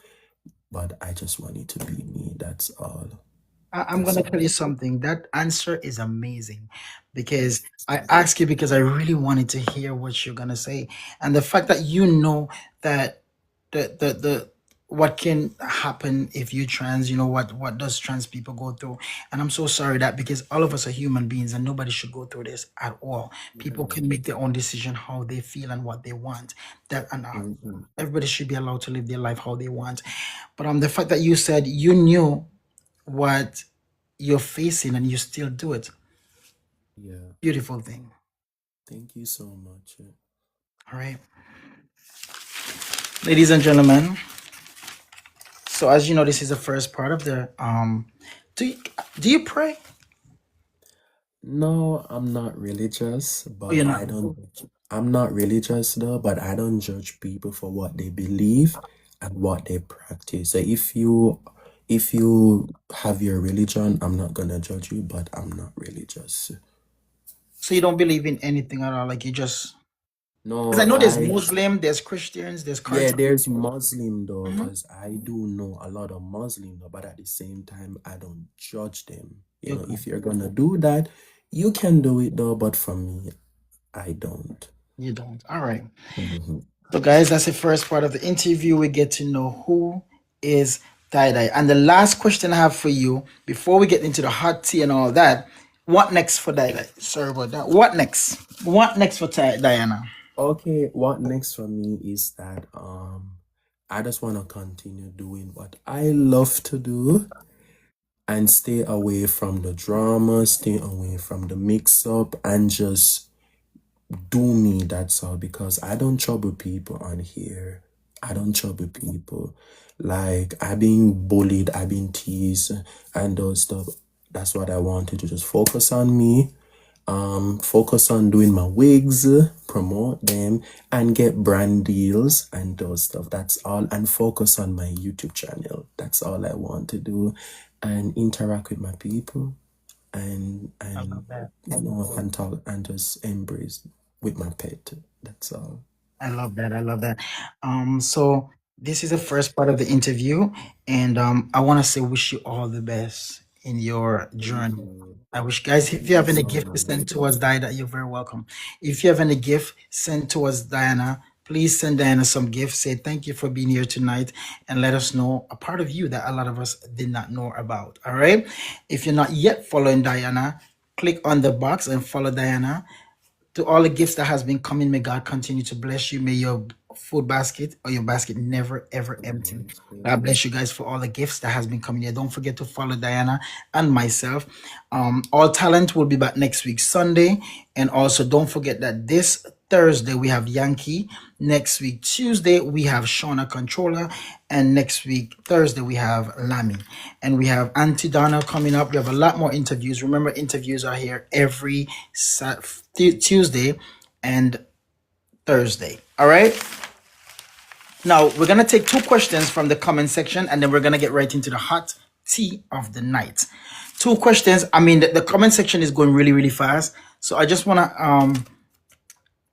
But I just wanted to be me. That's all. I'm That's gonna tell all. you something. That answer is amazing because Yes. I asked you because I really wanted to hear what you're gonna say, and the fact that you know that the what can happen if you trans, what does trans people go through, and I'm so sorry that because all of us are human beings and nobody should go through this at all. People Yeah. can make their own decision how they feel and what they want. That and Mm-mm. everybody should be allowed to live their life how they want. But the fact that you said you knew what you're facing and you still do it. Yeah. Beautiful thing. Thank you so much. All right. Ladies and gentlemen, so as you know, this is the first part of the do you, do you pray? No, I'm not religious, Oh, you're but not. I'm not religious though, but I don't judge people for what they believe and what they practice. So if you have your religion, I'm not gonna judge you, but I'm not religious. So you don't believe in anything at all. Like you just, because I No, know there's I Muslim, there's Christians, there's yeah, Catholic. there's Muslim though, Mhm. because I do know a lot of Muslim though, but at the same time, I don't judge them. You know, Okay. if you're gonna do that, you can do it though, but for me, I don't. You don't. All right. Mhm. So, guys, that's the first part of the interview. We get to know who is DyDy. And the last question I have for you before we get into the hot tea and all that, what next for DyDy? Sorry about that. What next? What next for Diana? Okay, what next for me is that I just want to continue doing what I love to do and stay away from the drama, stay away from the mix up and just do me, that's all, because I don't trouble people on here. I don't trouble people. Like I've been bullied, I've been teased and those stuff. That's what I wanted to just focus on me, focus on doing my wigs, promote them, and get brand deals and those stuff. That's all. And focus on my YouTube channel. That's all I want to do. And interact with my people I and love that. you know and talk and just embrace with my pet. That's all. I love that. I love that. So this is the first part of the interview, and I want to say wish you all the best in your Thank journey. you. I wish, guys, if Thank you you have any so gift to much. send towards Diana, you're very welcome. If you have any gift, send towards Diana. Please send Diana some gifts. Say thank you for being here tonight and let us know a part of you that a lot of us did not know about. All right. If you're not yet following Diana, click on the box and follow Diana. To all the gifts that has been coming, may God continue to bless you. May your food basket or your basket never ever empty. God bless you guys for all the gifts that has been coming here. Don't forget to follow Diana and myself. All Talent will be back next week Sunday, and also don't forget that this Thursday we have Yankee. Next week Tuesday we have Shauna Controller, and next week Thursday we have Lamy, and we have Auntie Donna coming up. We have a lot more interviews. Remember, interviews are here every Tuesday and Thursday. All right. Now we're gonna take two questions from the comment section, and then we're gonna get right into the hot tea of the night. Two questions. I mean, the comment section is going really, really fast. So I just wanna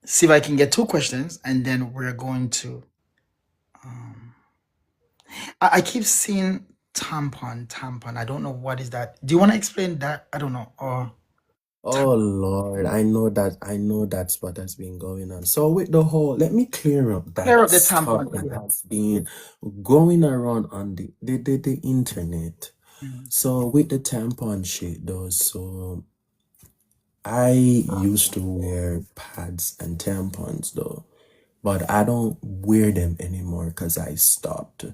see if I can get two questions, and then we're going to. I keep seeing tampon. I don't know what is that. Do you want to explain that? I don't know. Or Oh Lord, I know that's what has been going on. So with the whole, let me clear up clear that up the stuff tampon. that Yeah. has been going around on the internet. Mhm. So with the tampon shit though, so I used to wear pads and tampons though, but I don't wear them anymore because I stopped.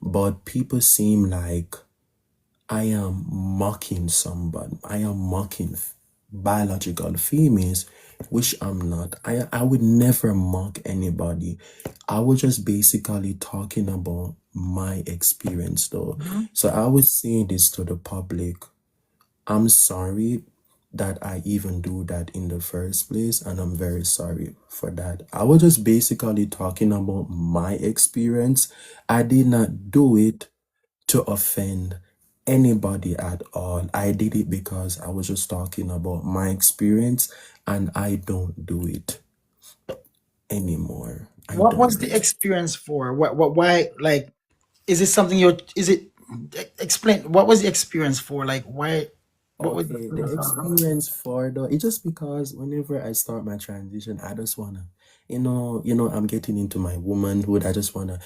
But people seem like I am mocking somebody. I am mocking biological females, which I'm not. I would never mock anybody. I was just basically talking about my experience though. Mhm. So I was saying this to the public. I'm sorry that I even do that in the first place, and I'm very sorry for that. I was just basically talking about my experience. I did not do it to offend anybody at all. I did it because I was just talking about my experience, and I don't do it anymore. I What was the don't. experience for? What? Why? Like, is it something you're? Is it? Explain. What was the experience for? Like, why? What was the Okay, the experience for? experience for though, it's just because whenever I start my transition, I just wanna, I'm getting into my womanhood. I just wanna,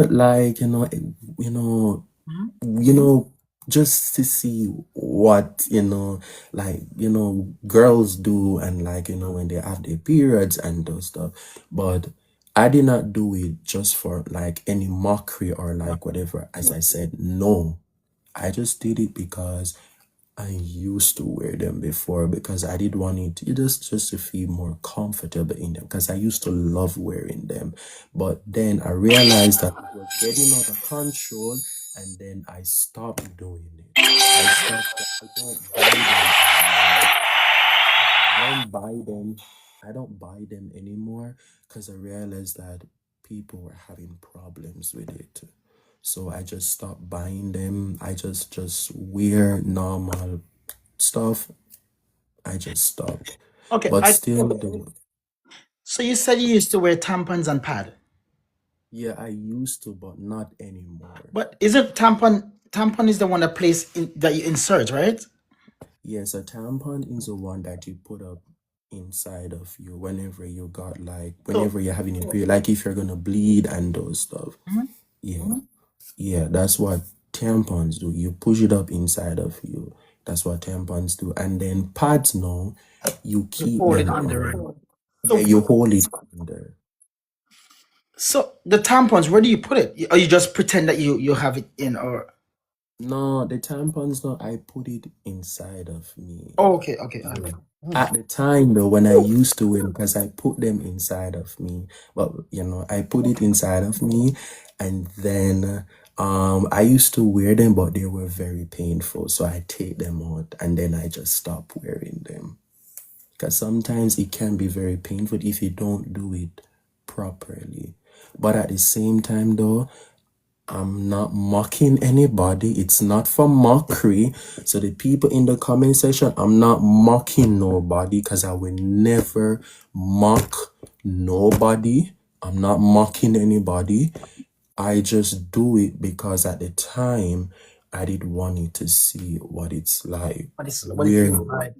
like, Mhm. you know, just to see what, like, girls do and like, when they have their periods and those stuff. But I did not do it just for like any mockery or like whatever. As I said, no. I just did it because I used to wear them before because I did want it just to feel more comfortable in them because I used to love wearing them. But then I realized that it was getting out of control and then I stopped doing it. I stopped, I don't buy them anymore. I don't buy them. I don't buy them anymore because I realized that people were having problems with it. So I just stopped buying them. I just wear normal stuff. I just stopped. Okay, But I still, though, so you said you used to wear tampons and pad, yeah, I used to, but not anymore. but isn't tampon is the one that place in that you insert, right? Yes, a tampon is the one that you put up inside of you whenever you got like So whenever you're having a period, like if you're gonna bleed and those stuff. mhm. Yeah, yeah, that's what tampons do. You push it up inside of you. That's what tampons do. And then pads, no, you You keep hold it them under, right? on. Yeah, So you hold it under. so the tampons, where do you put it? Or you just pretend that you have it in, or No, the tampons, no, I put it inside of me. oh, okay, okay, Yeah. okay. At the time though, when I used to wear, because I put them inside of me, but I put it inside of me, and then I used to wear them, but they were very painful, so I take them out, and then I just stop wearing them. Because sometimes it can be very painful if you don't do it properly. But at the same time though, I'm not mocking anybody. It's not for mockery. So the people in the comment section, I'm not mocking nobody because I will never mock nobody. I'm not mocking anybody. I just do it because at the time I did want you to see what it's like. What it Weird. feels like.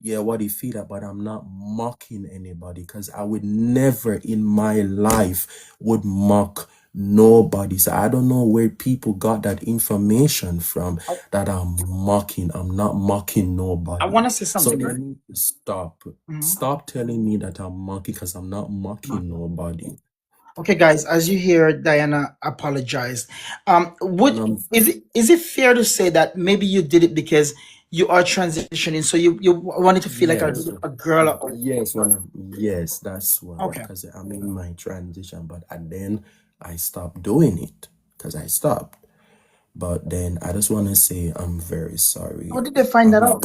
Yeah, what he feel like, but I'm not mocking anybody because I would never in my life would mock nobody. So I don't know where people got that information from I, that I'm mocking. I'm not mocking I nobody. want to say So something, they right? need to stop. Mhm. Stop telling me that I'm mocking because I'm not mocking nobody. Okay, guys, as you hear, Diana apologized. And Would is it fair to say that maybe you did it because you are transitioning, so you wanted to feel like yes. a girl? Yes, yes, that's why. Okay, Because I'm in my transition, but and then I stopped doing it because I stopped. But then I just want to say I'm very how sorry. did they find that out?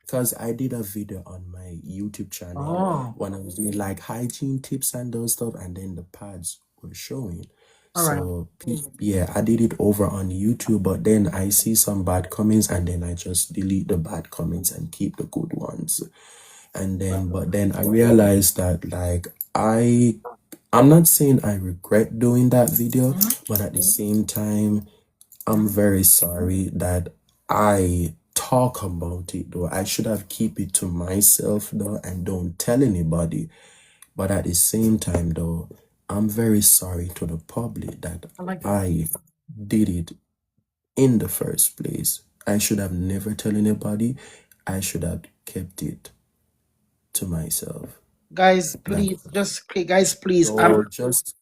Because I did a video on my YouTube channel Oh, when I was doing like hygiene tips and those stuff, and then the pads were showing. all right. So yeah, I did it over on YouTube, but then I see some bad comments, and then I just delete the bad comments and keep the good ones. And then, but then I realized that like I'm not saying I regret doing that video, Mhm, but at the same time, I'm mhm. very sorry that I talk about it though. I should have keep it to myself though and don't tell anybody. But at the same time though, I'm very sorry to the public that I like that. I did it in the first place. I should have never tell anybody. I should have kept it to myself. Guys, That please, guys, please, so just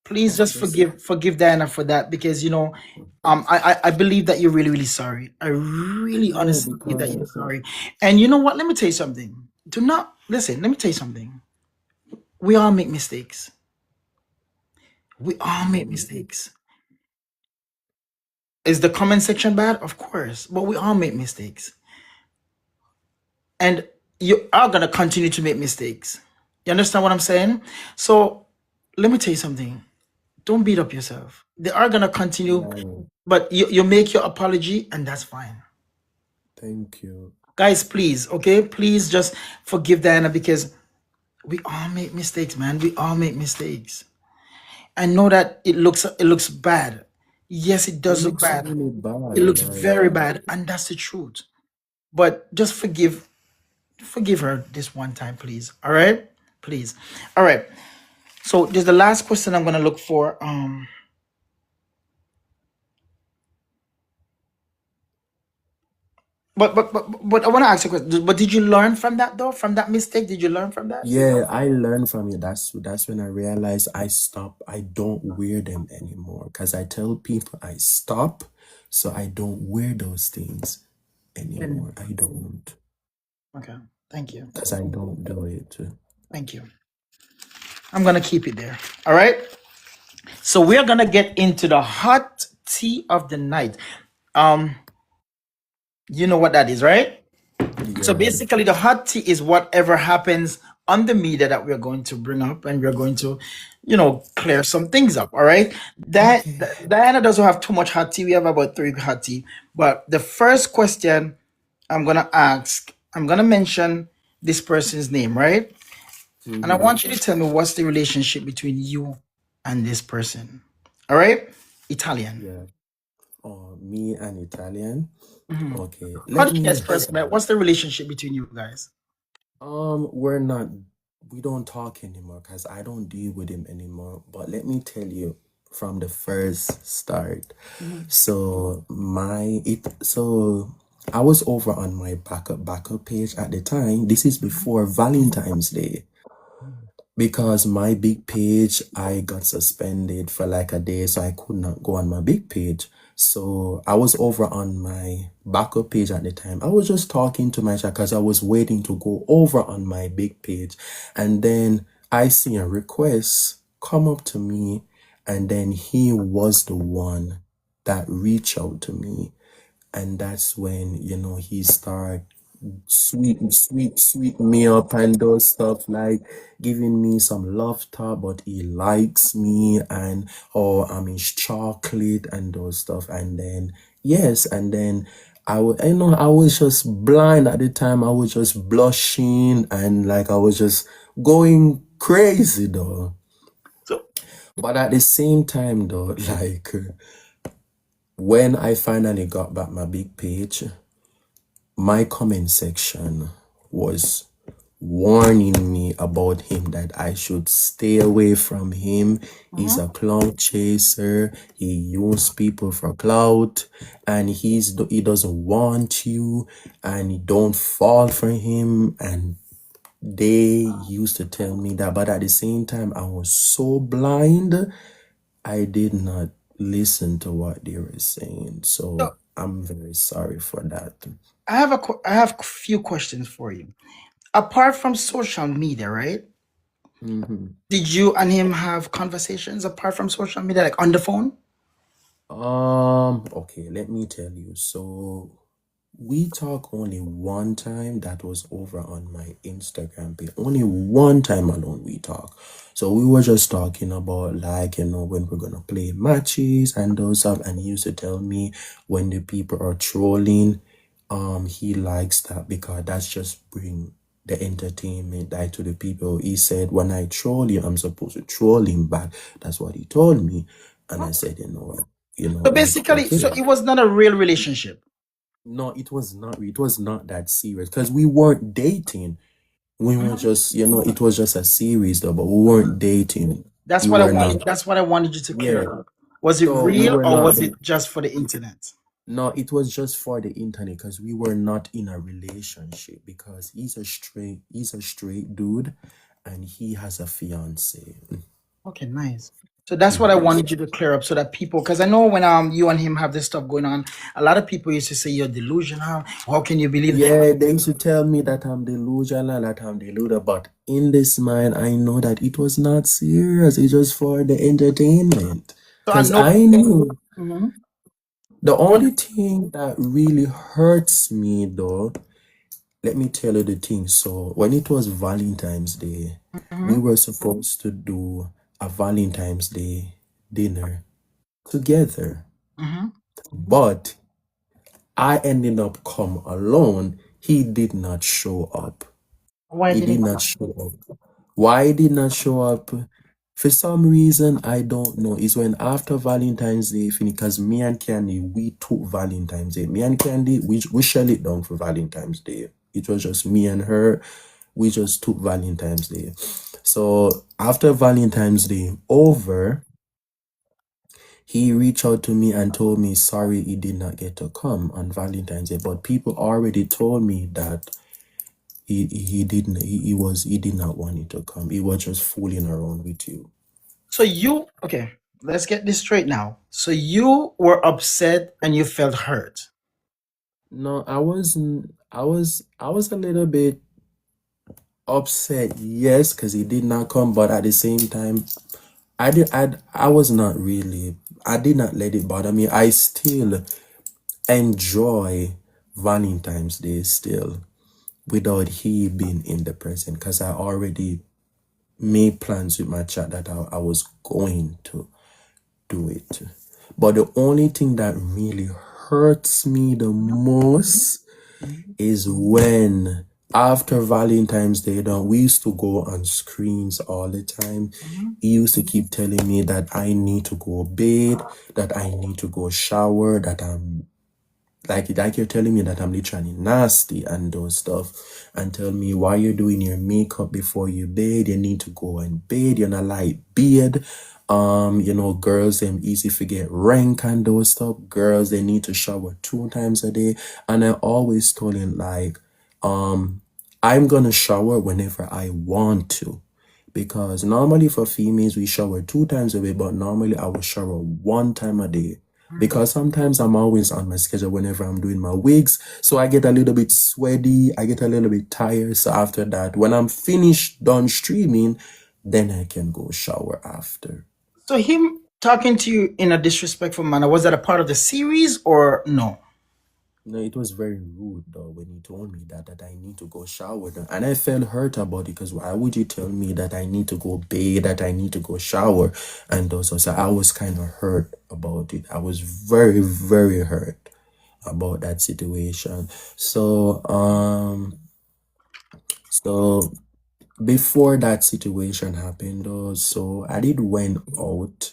please just just forgive Diana for that, because I believe that you're really sorry. I really yeah honestly believe that because you're sorry. And you know what? Let me tell you something. Do not listen. Let me tell you something. We all make mistakes. We all make mistakes. Is the comment section bad? Of course, but we all make mistakes, and you are gonna continue to make mistakes. You understand what I'm saying? So let me tell you something. Don't beat up yourself. They are gonna continue, yeah, but you make your apology, and that's fine. thank you. Guys, please, okay? Please just forgive Diana, because we all make mistakes, man. We all make mistakes. I know that it looks bad. Yes, it It does look looks bad. really It bad, looks like very bad, and that's the truth. But just forgive her this one time, please. All right? Please. All right. So there's the last question I'm gonna look for. But I want to ask you a question. But did you learn from that though? From that mistake? Did you learn from that? yeah, I learned from it. That's when I realized I don't wear them anymore. Because I tell people I stop, so I don't wear those things And anymore. I don't. okay. Thank you. Because I don't do it. Thank you. I'm gonna keep it there. All right. So we're gonna get into the hot tea of the night. Um, you know what that is, right? So Yeah. basically, the hot tea is whatever happens on the media that we're going to bring up, and we're going to, clear some things up. All right. Okay. Diana doesn't have too much hot tea. We have about three hot tea. But the first question I'm gonna mention. this person's name, right? And I Mm-hmm. want you to tell me what's the relationship between you and this person. All right? Italian. Yeah. Me and Italian. Mhm. Okay, How let did you me guys first met? start. What's the relationship between you guys? We're not, we don't talk anymore because I don't deal with him anymore. But let me tell you from the first start. Mhm. So I was over on my backup page at the time. This is before Valentine's Day. Because my big page, I got suspended for like a day, so I could not go on my big page. So I was over on my backup page at the time. I was just talking to my chat because I was waiting to go over on my big page. And then I see a request come up to me, and then he was the one that reached out to me. And that's when, he started sweet me up and those stuff, like giving me some love talk, but he likes me, and or I'm his chocolate and those stuff. And then yes, and then I was just blind at the time. I was just blushing, and like I was just going crazy though. So But at the same time though, like when I finally got back my big page, my comment section was warning me about him, that I should stay away from him. He's mhm. a clout chaser. He uses people for clout, and he doesn't want you, and you don't fall for him. And they used to tell me that, but at the same time, I was so blind, I did not listen to what they were saying. So So I'm very sorry for that. I have a few questions for you. Apart from social media, right? Mhm. Did you and him have conversations apart from social media, like on the phone? Okay, let me tell you. So we talk only one time, that was over on my Instagram page. Only one time alone we talk. So we were just talking about, like, when we're gonna play matches and those stuff. And he used to tell me when the people are trolling, he likes that because that's just bring the entertainment like to the people. He said when I troll you, I'm supposed to troll him back. That's what he told me. And I said, So like, basically, okay. so it was not a real relationship. No, it was not. It was not that serious because we weren't dating. We were Mhm. just, it was just a series though, but we weren't dating. That's We what I were wanted. not. That's what I wanted you to Yeah. clear up. Was it So we real were or not. was it just for the internet? No, it was just for the internet because we were not in a relationship, because he's a straight dude, and he has a fiance. Okay, nice. So that's what I Yes. wanted you to clear up so that people, because I know when you and him have this stuff going on, a lot of people used to say you're delusional. How can you believe? Yeah, they used to tell me that I'm delusional, that I'm deluded, but in this mind, I know that it was not serious. It's just for the entertainment. So I Because know. I knew Mhm. the only thing that really hurts me, though, let me tell you the thing. So, when it was Valentine's Day, we Mhm. were supposed to do a Valentine's Day dinner together, Mhm. but I ended up come alone. He did not show up. Why He didn't? did not show up. Why he did not show up? For some reason, I don't know. It's when after Valentine's Day finished, because me and Candy, we took Valentine's Day. Me and Candy, we shell it down for Valentine's Day. It was just me and her. We just took Valentine's Day. So after Valentine's Day over, he reached out to me and told me sorry he did not get to come on Valentine's Day. But people already told me that he didn't he did not want you to come. He was just fooling around with you. So you okay? Let's get this straight now. So you were upset and you felt hurt. No, I wasn't. I was a little bit upset, yes, because he did not come, but at the same time, I was not really, I did not let it bother me. I still enjoy Valentine's Day still, without he being in the present, because I already made plans with my chat that I was going to do it. But the only thing that really hurts me the most Mhm. is when after Valentine's Day, though, we used to go on screens all the time. Mhm. He used to keep telling me that I need to go bathe, that I need to go shower, that I'm like you're telling me that I'm literally nasty and those stuff, and tell me why you're doing your makeup before you bathe. You need to go and bathe. You're not like beard. Girls them easy forget rank and those stuff. Girls they need to shower 2 times a day. And I always told him like, I'm gonna shower whenever I want to. Because normally for females we shower 2 times a day, but normally I will shower 1 time a day. Mm. Because sometimes I'm always on my schedule whenever I'm doing my wigs. So I get a little bit sweaty, I get a little bit tired. So after that, when I'm finished done streaming, then I can go shower after. So him talking to you in a disrespectful manner, was that a part of the series or no? No, it was very rude though when he told me that I need to go shower. And I felt hurt about it because why would you tell me that I need to go bathe, that I need to go shower? And also, so I was kind of hurt about it. I was very, very hurt about that situation. So before that situation happened though, so I did went out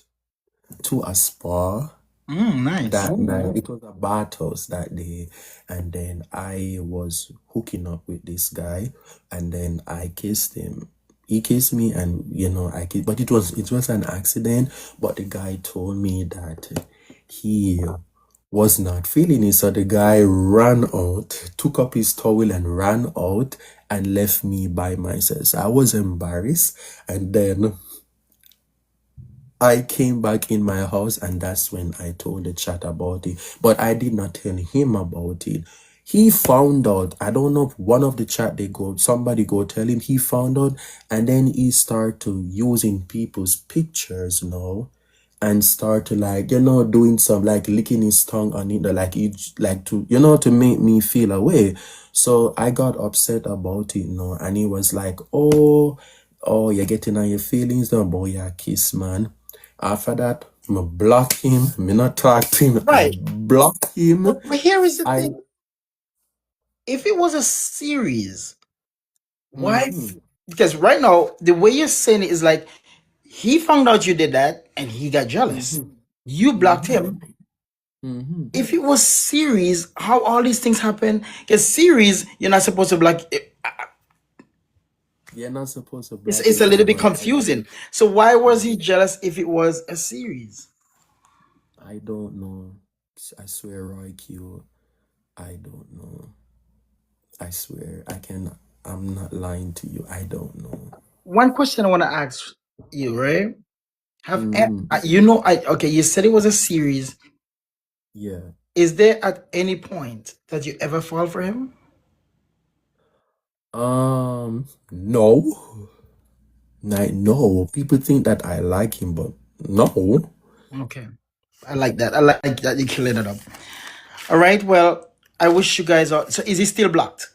to a spa Nice. that night. It was a bathhouse that day, and then I was hooking up with this guy, and then I kissed him. He kissed me, and I kissed, but it was an accident. But the guy told me that he was not feeling it, so the guy ran out, took up his towel and ran out, and left me by myself. So I was embarrassed, and then I came back in my house, and that's when I told the chat about it. But I did not tell him about it. He found out. I don't know if one of the chat somebody go tell him he found out, and then he started to using people's pictures now and start to like doing some like licking his tongue on it like he like to make me feel away. So I got upset about it, and he was like, oh, you're getting on your feelings now, boy, yeah, kiss man. After that, me block him, me not talk to him, I Right. block him. But here is the I thing. If it was a series, why? mm-hmm, Because right now, the way you're saying it is like he found out you did that and he got jealous. mm-hmm, You blocked mm-hmm, him. mm-hmm. If it was series, how all these things happen? Because series, you're not supposed to block. You're not supposed to It's block it's a people, little bit but confusing. So why was he jealous if it was a series? I don't know. I swear, Roy Q, I don't know. I swear, I'm not lying to you. I don't know. One question I want to ask you, right? Have Hmm. I okay? You said it was a series. Yeah. Is there at any point that you ever fall for him? No. No. People think that I like him, but no. Okay, I like that. I like that you cleared it up. All right. Well, I wish you guys are. So is he still blocked?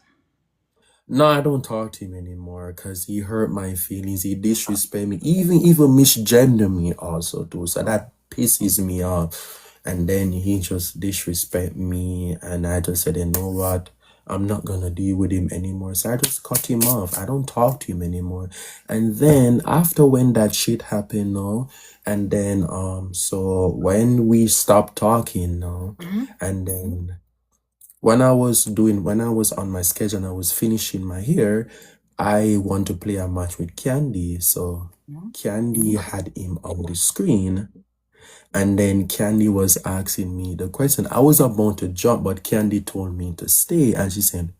No, I don't talk to him anymore because he hurt my feelings. He disrespect me, even misgender me also too. So that pisses me off. And then he just disrespect me, and I just said, you know what? I'm not gonna deal with him anymore. So I just cut him off. I don't talk to him anymore. And then after when that shit happened, no, and then so when we stopped talking, no, Mhm. and then when I was on my schedule and I was finishing my hair, I want to play a match with Candy. So Mhm. Candy had him on the screen, and then Candy was asking me the question. I was about to jump, but Candy told me to stay, and she said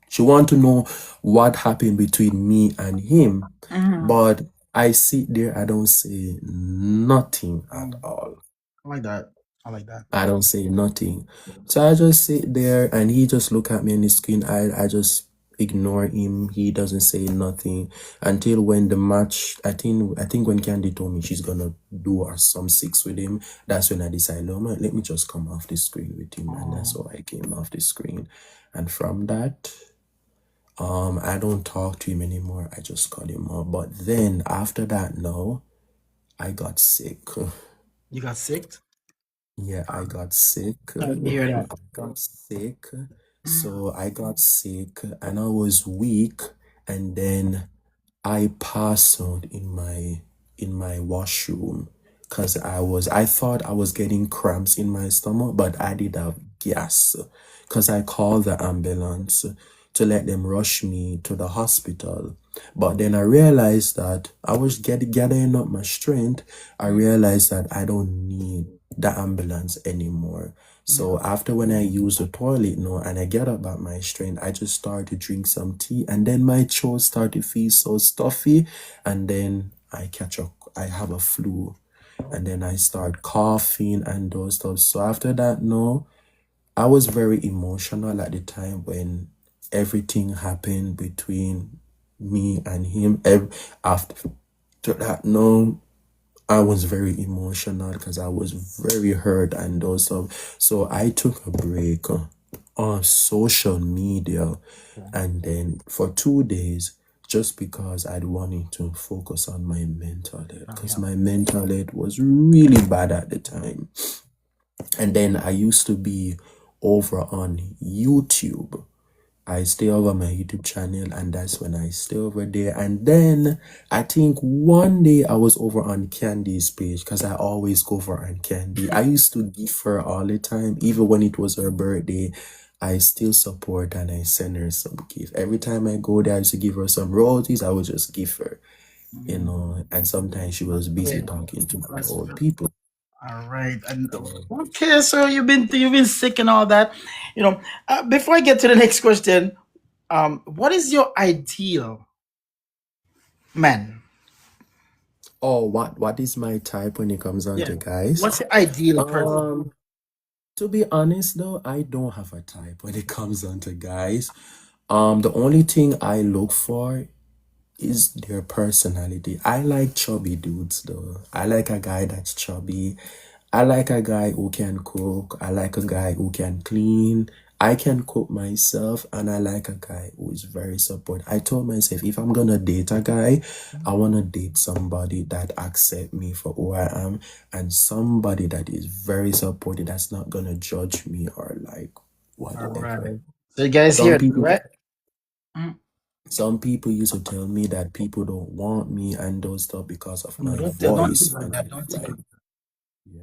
she want to know what happened between me and him. Mhm. But I sit there, I don't say nothing at Mm, all. I like that. I like that. I don't say nothing. So I just sit there and he just look at me on the screen. I just ignore him. He doesn't say nothing until when the match, I think when Candy told me she's gonna do some six with him, that's when I decided, no man, let me just come off the screen with him. And that's Oh, how I came off the screen. And from that, I don't talk to him anymore. I just cut him off. But then after that, no, I got sick. you got sick? Yeah, I got sick. Sorry to hear I that. got sick. So I got sick and I was weak, and then I passed out in my washroom because I thought I was getting cramps in my stomach, but I did have gas because I called the ambulance to let them rush me to the hospital. But then I realized that I was gathering up my strength. I realized that I don't need the ambulance anymore. So after when I use the toilet now and I get up at my strength, I just start to drink some tea, and then my throat start to feel so stuffy, and then I have a flu, and then I start coughing and those stuff. So after that, no, I was very emotional at the time when everything happened between me and him. After that, no, I was very emotional because I was very hurt and those stuff. So I took a break on social media, and then for 2 days, just because I wanted to focus on my mental health, because my mental health was really bad at the time. And then I used to be over on YouTube. I stay over my YouTube channel, and that's when I stay over there. And then I think one day I was over on Candy's page because I always go for on Candy. I used to give her all the time, even when it was her birthday. I still support and I send her some gift. Every time I go there, I used to give her some royalties. I would just give her, and sometimes she was busy Okay. talking to my That's old people. all right. And So, okay, so you've been sick and all that. Before I get to the next question, what is your ideal man? oh, what is my type when it comes on Yeah. to guys? What's the ideal person? Um, To be honest though, I don't have a type when it comes down to guys. The only thing I look for is their personality. I like chubby dudes though. I like a guy that's chubby. I like a guy who can cook. I like a guy who can clean. I can cook myself, and I like a guy who is very supportive. I told myself if I'm gonna date a guy, I wanna date somebody that accept me for who I am, and somebody that is very supportive, that's not gonna judge me or like All whatever. right. So you guys Some hear that, people right? Mm. some people used to tell me that people don't want me and those stuff because of No, my don't think voice. like And that. I'm Don't think like, like yeah.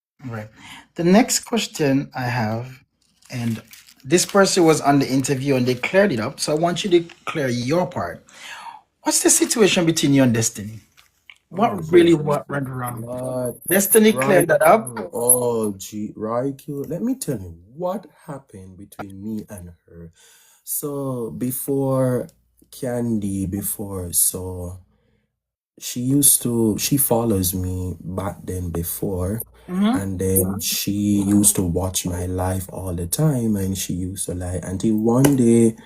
that. Right. The next question I have, and this person was on the interview and they cleared it up. So I want you to clear your part. What's the situation between you and Destiny? Oh What really my what went wrong? God. Destiny cleared Right. that up. Oh, gee, right. Let me tell you what happened between me and her. So before so she follows me back then before, Mm-hmm. and then she used to watch my life all the time, and she used to like until one day,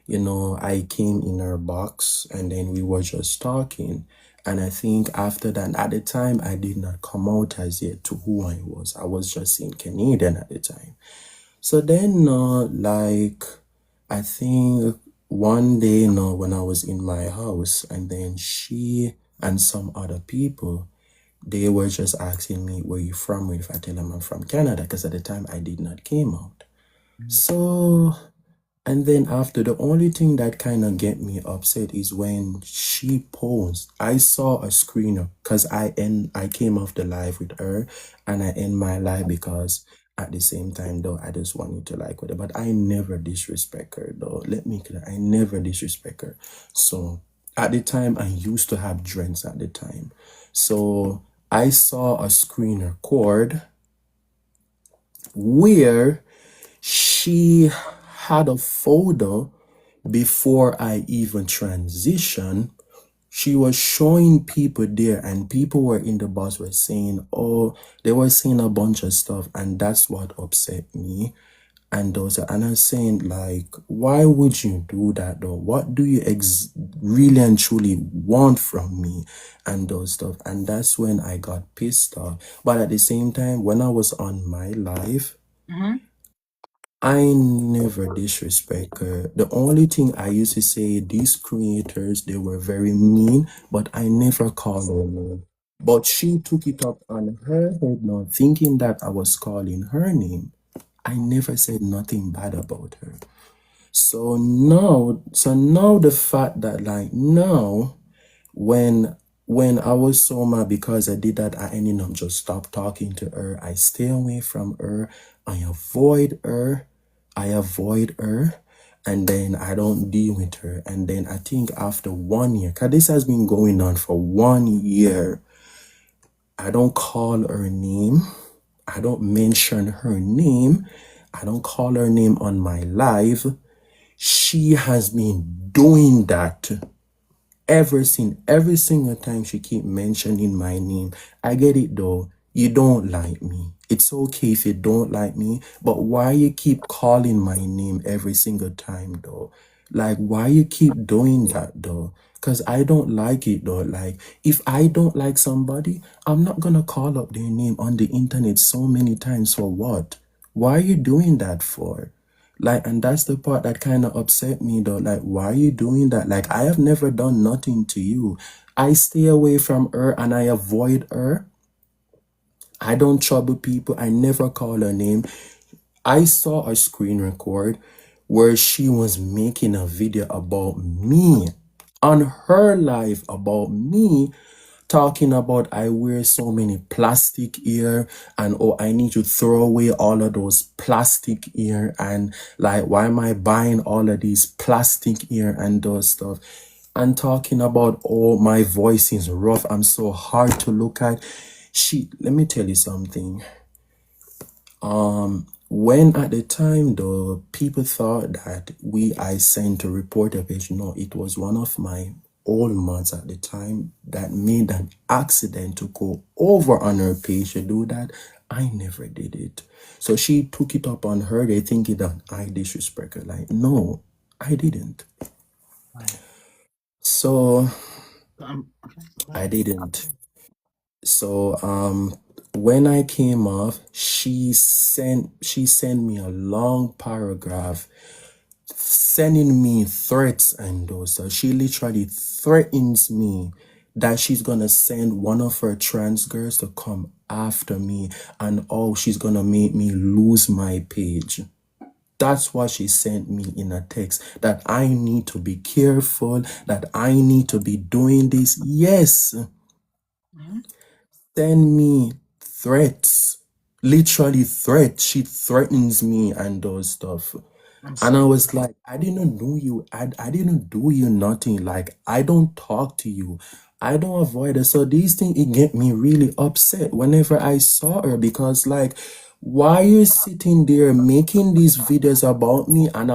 I came in her box, and then we were just talking. And I think after that, at the time, I did not come out as yet to who I was. I was just in Canadian at the time. So then, like, I think one day, when I was in my house, and then she and some other people, they were just asking me, where you from? If I tell them I'm from Canada, because at the time I did not came out. So, and then after, the only thing that kind of get me upset is when she posed. I saw a screener because I came off the live with her, and I end my live because at the same time though I just wanted to like with her. But I never disrespect her though. Let me clear, I never disrespect her. So at the time I used to have dreads at the time. So I saw a screener cord where she had a photo before I even transitioned. She was showing people there, and people were in the bus were saying, oh, they were saying a bunch of stuff, and that's what upset me. And I'm saying, like, why would you do that though? What do you really and truly want from me? And those stuff. And that's when I got pissed off. But at the same time, when I was on my life, Mm-hmm. I never disrespect her. The only thing I used to say, these creators, they were very mean, but I never called her name. But she took it up on her head now, thinking that I was calling her name. I never said nothing bad about her. So now the fact that like now when I was so mad because I did that, I ended up just stop talking to her. I stay away from her. I avoid her. I avoid her. And then I don't deal with her. And then I think after 1 year, because this has been going on for 1 year, I don't call her name. I don't mention her name. I don't call her name on my live. She has been doing that every single time she keep mentioning my name. I get it though. You don't like me. It's okay if you don't like me, but why you keep calling my name every single time though? Like why you keep doing that though? Cause I don't like it though. Like if I don't like somebody, I'm not gonna call up their name on the internet so many times for what? Why are you doing that for? Like, and that's the part that kind of upset me though. Like, why are you doing that? Like, I have never done nothing to you. I stay away from her and I avoid her. I don't trouble people. I never call her name. I saw a screen record where she was making a video about me on her life about me talking about I wear so many plastic ear and oh I need to throw away all of those plastic ear and like why am I buying all of these plastic ear and those stuff and talking about oh my voice is rough, I'm so hard to look at. She let me tell you something. When at the time though, people thought that I sent a reporter page. No, it was one of my old mods at the time that made an accident to go over on her page to do that. I never did it. So she took it up on her. They think it that I disrespect her. Like, no, I didn't. Right. So Okay. Go I ahead. didn't. So when I came off, she sent me a long paragraph sending me threats and those. So she literally threatens me that she's gonna send one of her trans girls to come after me and oh she's gonna make me lose my page. That's what she sent me in a text that I need to be careful, that I need to be doing this. Yes, Mhm. send me threats, literally threats. She threatens me and those stuff. I'm And I sorry. was like, I didn't know you. I didn't do you nothing. Like, I don't talk to you. I don't avoid her. So these things, it get me really upset whenever I saw her because, like, why you sitting there making these videos about me and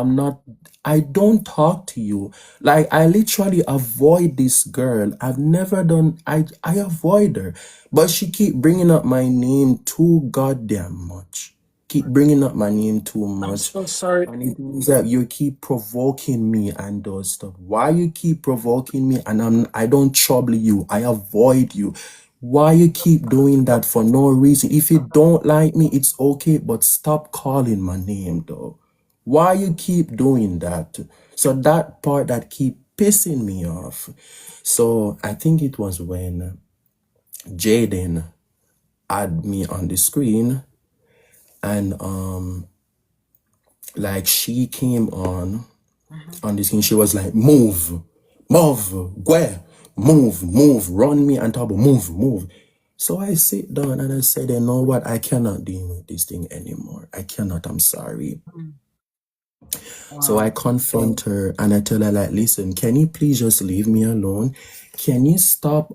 I don't talk to you. Like, I literally avoid this girl. I've never done, I avoid her. But she keep bringing up my name too goddamn much. Keep bringing up my name too I'm much. so sorry. And it means that you keep provoking me and those stuff. Why you keep provoking me and I don't trouble you. I avoid you. Why you keep doing that for no reason? If you don't like me, it's okay, but stop calling my name though. Why you keep doing that? So that part that keep pissing me off. So I think it was when Jaden had me on the screen and like she came Mhm. on the screen, she was like, move, move, where, move, run me and talk about move. So I sit down and I said, you know what, I cannot deal with this thing anymore. I cannot, I'm sorry. Mhm. So I Wow. confront her and I tell her like, listen, can you please just leave me alone? Can you stop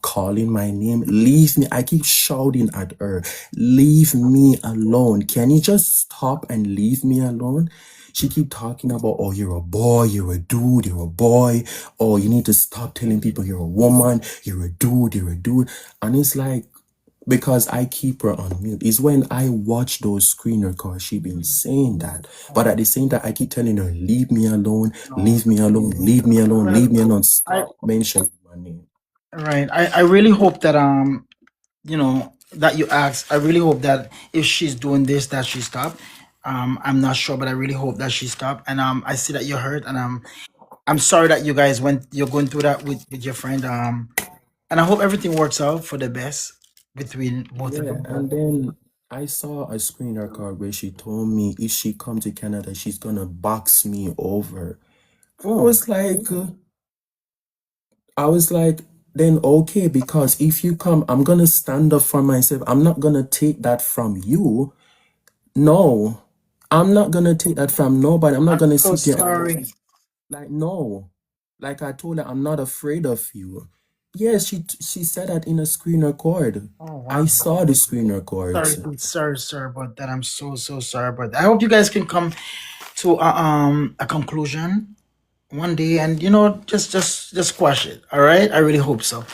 calling my name? Leave me. I keep shouting at her. Leave me alone. Can you just stop and leave me alone? She keep talking about, oh, you're a boy, you're a dude, you're a boy. Oh, you need to stop telling people you're a woman, you're a dude, you're a dude. And it's like, because I keep her on mute. Is when I watch those screen records, she been saying that. But at Wow. the same time, I keep telling her, leave me alone, No. leave me alone, leave me alone, Well, leave me alone. I Stop mentioning my name. right. I really hope that that you asked. I really hope that if she's doing this, that she stop. I'm not sure, but I really hope that she stop. And I see that you're hurt, and I'm sorry that you're going through that with your friend. And I hope everything works out for the best between both of Yeah, you. and then I saw a screen record where she told me if she come to Canada, she's gonna box me over. I Oh, was like, I was like, then okay, because if you come, I'm gonna stand up for myself. I'm not gonna take that from you. No, I'm not gonna take that from nobody. I'm not I'm gonna so sit here sorry. like no. Like I told her, I'm not afraid of you. Yes, she said that in a screen record. Oh I wow. saw the screen Sorry, records. sorry about that. I'm so sorry about that. I hope you guys can come to a conclusion one day, and just squash it. All right. I really hope so.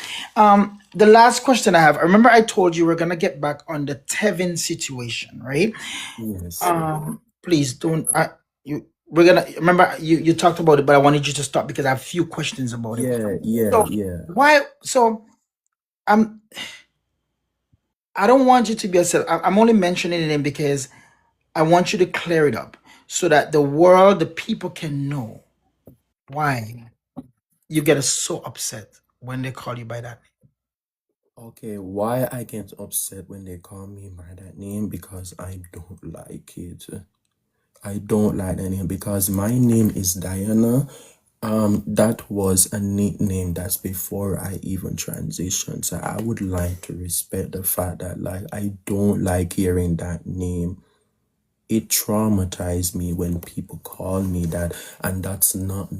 The last question I have. I remember I told you we're gonna get back on the Tevin situation, right? Yes. Please don't. You. We're gonna remember you talked about it, but I wanted you to stop because I have a few questions about it. Yeah, yeah, So yeah. why? So I'm. I don't want you to be upset. I'm only mentioning it in because I want you to clear it up so that the world, the people can know why you get so upset when they call you by that. Okay, why I get upset when they call me by that name? Because I don't like it. I don't like that name because my name is Diana. That was a nickname that's before I even transitioned. So I would like to respect the fact that like I don't like hearing that name. It traumatized me when people call me that, and that's not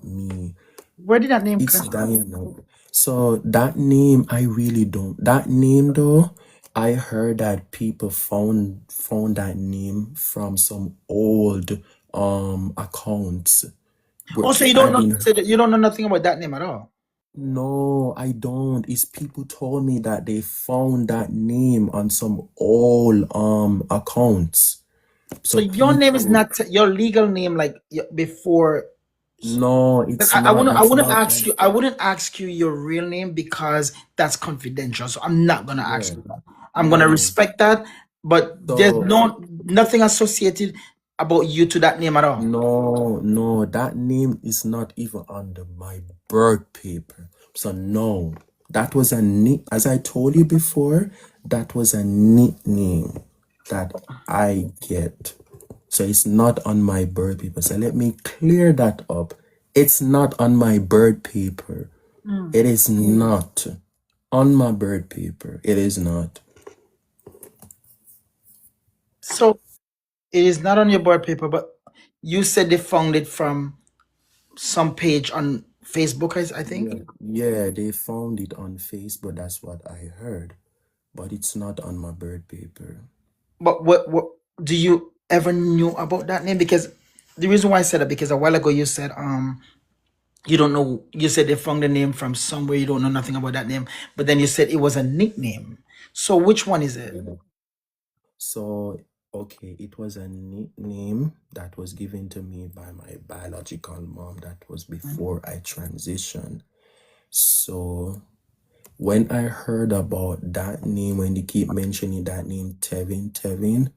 me. Where did that name It's come from? Diana. So that name, I really don't. That name though, I heard that people found that name from some old accounts. Oh, But so you don't I've know? been So you don't know nothing about that name at all. no, I don't. It's people told me that they found that name on some old accounts. So So your name is people not your legal name, like before. no, But it's I not. wouldn't. I That's wouldn't not ask you. I wouldn't ask you your real name because that's confidential. So I'm not gonna ask yeah. you that. I'm gonna No. respect that. But there's So nothing associated about you to that name at all. no, no, that name is not even under my birth paper. So no, that was a nick. As I told you before, that was a nickname that I get. So it's not on my birth paper. So let me clear that up. It's not on my birth paper. It is not on my birth paper. It is not. So it is not on your board paper, but you said they found it from some page on Facebook, I think. Yeah, yeah, they found it on Facebook. That's what I heard, but it's not on my birth paper. But what do you ever knew about that name? Because the reason why I said that because a while ago you said you don't know, you said they found the name from somewhere, you don't know nothing about that name, but then you said it was a nickname. So which one is it? Yeah. So, okay, it was a nickname that was given to me by my biological mom. That was before I transitioned. So, when I heard about that name, when they keep mentioning that name, Tevin,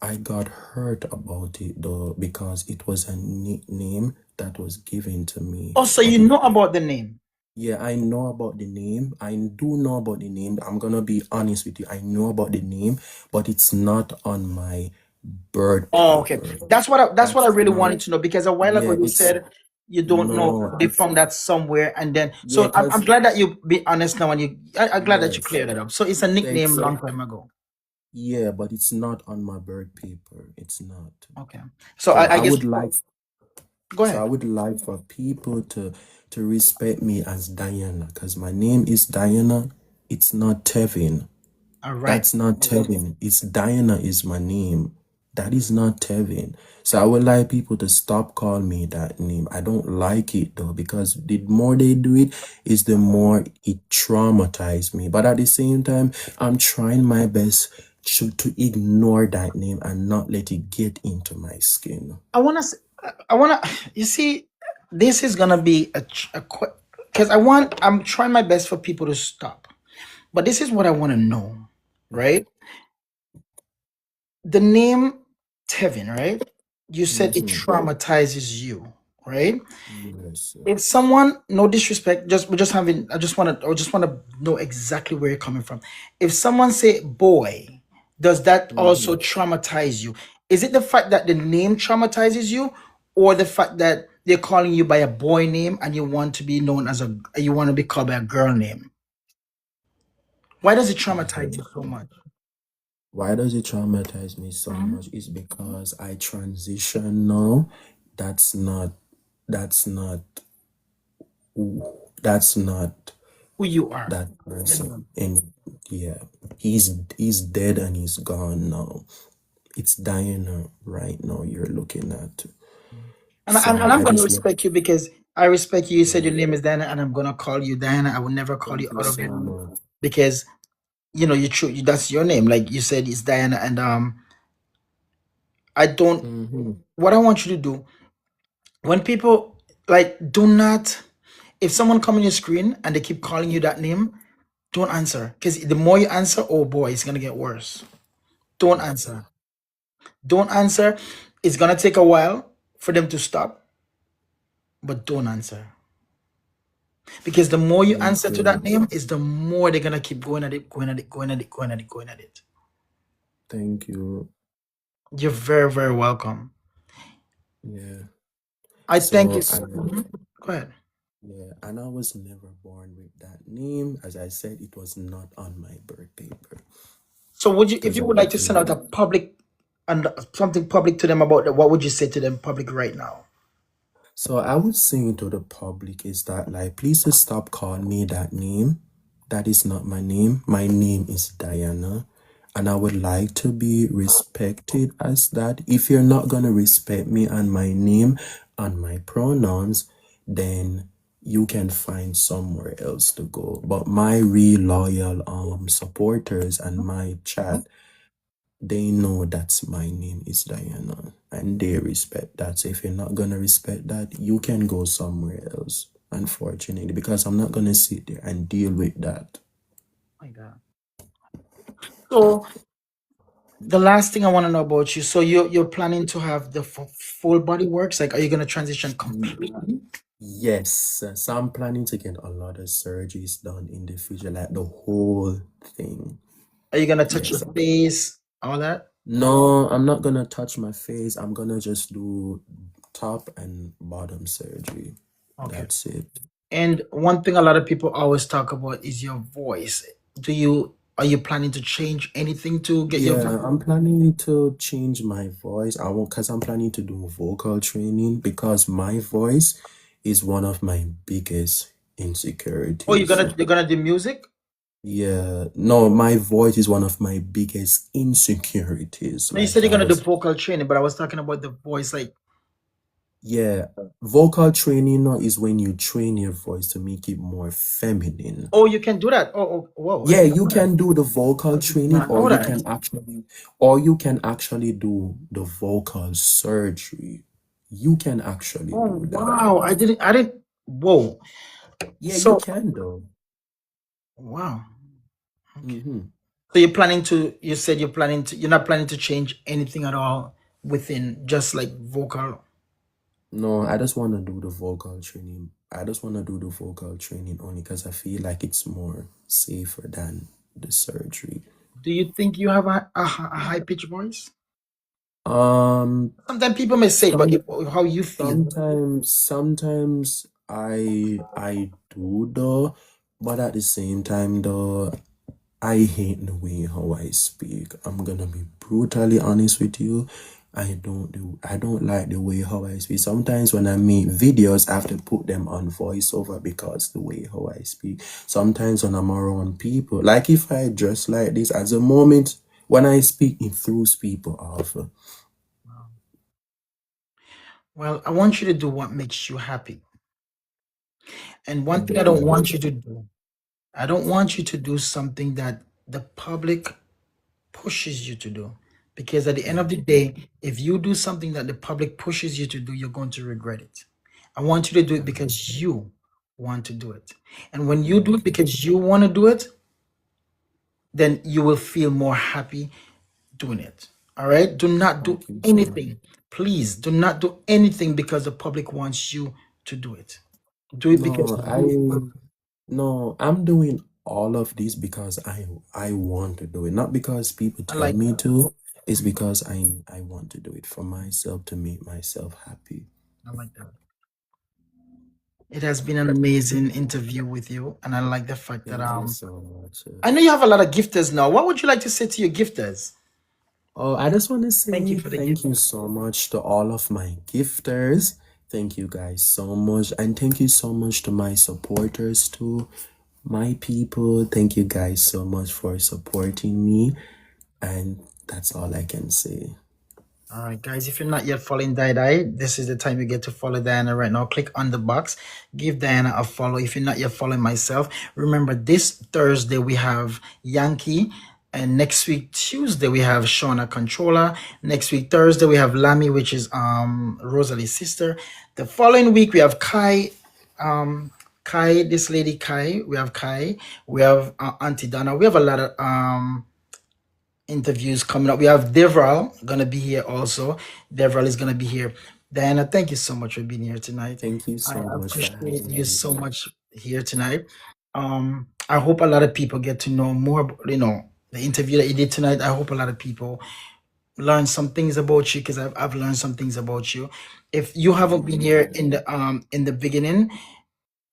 I got hurt about it though because it was a nickname that was given to me. Oh, so But you know about the name. yeah, I know about the name. I do know about the name. I'm gonna be honest with you. I know about the name, but it's not on my birth Oh, okay. paper. That's what I That's really not. wanted to know because a while ago Yeah, you it's said you don't know no. they found that somewhere, and then Yeah, so I'm cause glad that you be honest now, and I'm glad that you yes, cleared it up. So it's a nickname thanks. long time ago. Yeah, but it's not on my birth paper. It's not. Okay. So So I I guess would like. go So I ahead. would like for people to respect me as Diana, cause my name is Diana. It's not Tevin. All right. That's not Tevin. It's Diana is my name. That is not Tevin. So I would like people to stop calling me that name. I don't like it though because the more they do it, is the more it traumatizes me. But at the same time, I'm trying my best to ignore that name and not let it get into my skin. I want to you see this is going to be a cuz I'm trying my best for people to stop. But this is what I want to know, right? The name Tevin, right? You said it Mm-hmm. traumatizes you. right? Yes. If someone, no disrespect, just we're just having, I just want to know exactly where you're coming from. If someone say boy, does that also Mhm. traumatize you? Is it the fact that the name traumatizes you, or the fact that they're calling you by a boy name and you want to be known as a, you want to be called by a girl name? Why does it traumatize you so much? Why does it traumatize me so Mhm. much? Is because I transition now. That's not that's not that's not Who you are. that person. And yeah, he's dead and he's gone now. It's Diana right now you're looking at. And So I'm I going to just want respect you because I respect you. You said your yeah. name is Diana, and I'm going to call you Diana. I will never call you Thank you out of so it much. because you that's your name. Like you said, it's Diana, and I don't. Mm-hmm. What I want you to do when people like do not, if someone come on your screen and they keep calling you that name, don't answer because the more you answer, oh boy, it's gonna get worse. Don't Okay. answer. Don't answer. It's gonna take a while for them to stop, but don't answer. Because the more you Thank answer to that you. name, is the more they're gonna keep going at it, going at it, going at it, going at it, going at it. Thank you. You're very, very welcome. Yeah. I thank you. So I Go ahead. yeah, and I was never born with that name. As I said, it was not on my birth paper So, would you, if because you I would like to was send out a never. public and something public to them about that, what would you say to them public right now? So I would say to the public is that like please just stop calling me that name. That is not my name. My name is Diana. And I would like to be respected as that. If you're not gonna respect me and my name and my pronouns, then you can find somewhere else to go. But my real loyal supporters and my chat, they know that's my name is Diana and they respect that. So if you're not gonna respect that, you can go somewhere else, unfortunately, because I'm not gonna sit there and deal with that. My God. So, the last thing I want to know about you. So, you're planning to have the full body works. Like, are you gonna transition Ye- completely? Yes, so I'm planning to get a lot of surgeries done in the future, like the whole thing. Are you gonna touch Yes. your face? All that? No, I'm not gonna touch my face. I'm gonna just do top and bottom surgery. Okay. That's it. And one thing a lot of people always talk about is your voice. Are you planning to change anything to get your Yeah, voice? I'm planning to change my voice. I will, because I'm planning to do vocal training because my voice is one of my biggest Oh, insecurities. you're gonna do music? Yeah, no, my voice is one of my biggest insecurities. No, you Like said you're I gonna do was, vocal training, but I was talking about the voice. Like, yeah, vocal training now is when you train your voice to make it more feminine. oh, you can do that. Whoa, I Yeah, didn't you know that. can do the vocal I did training not know that. or you can actually do the vocal surgery. You can actually Oh do that. wow, I didn't. Whoa. Yeah, you So can though. wow. Okay. Mm-hmm. So you're planning to? You said you're not planning to change anything at all within just like vocal. No, I just want to do the vocal training. I just want to do the vocal training only because I feel like it's more safer than the surgery. Do you think you have a high pitched voice? Um, Sometimes people may say, but some how you feel? sometimes I do though, but at the same time though, I hate the way how I speak. I'm gonna be brutally honest with you. I don't like the way how I speak. Sometimes when I make videos, I have to put them on voiceover because the way how I speak. Sometimes when I'm around people, like if I dress like this, at the moment when I speak, it throws people off. Well, I want you to do what makes you happy. And one thing I don't Okay. want you to do, I don't want you to do something that the public pushes you to do. Because at the end of the day, if you do something that the public pushes you to do, you're going to regret it. I want you to do it because you want to do it. And when you do it Okay. because you want to do it, then you will feel more happy doing it. All right. Do not do Thank you so much. anything. Please do not do anything because the public wants you to do it. Do it because No, no, I'm doing all of this because I want to do it, not because people I tell like me that. to. It's because I want to do it for myself to make myself happy. I like that. It has been an amazing interview with you, and I like the fact that Thank you so much. I know you have a lot of gifters now. What would you like to say to your gifters? Oh, I just want to Thank you say for the thank gift. you so much to all of my gifters. Thank you guys so much. And thank you so much to my supporters too. My people, thank you guys so much for supporting me. And that's all I can say. All right, guys, if you're not yet following DyDy, this is the time you get to follow Diana right now. Click on the box, give Diana a follow. If you're not yet following myself, remember this Thursday we have Yankee, and next week Tuesday we have Shauna Controller. Next week Thursday we have Lamy, which is Rosalie's sister. The following week we have Kai, this lady Kai. We have Kai. We have Auntie Donna. We have a lot of interviews coming up. We have Devral gonna be here also. Devral is gonna be here. Diana, thank you so much for being here tonight. Thank you I so much for appreciate having you me. so much here tonight. I hope a lot of people get to know more, the interview that you did tonight. I hope a lot of people learn some things about you because I've learned some things about you. If you haven't Thank been here you. in the beginning,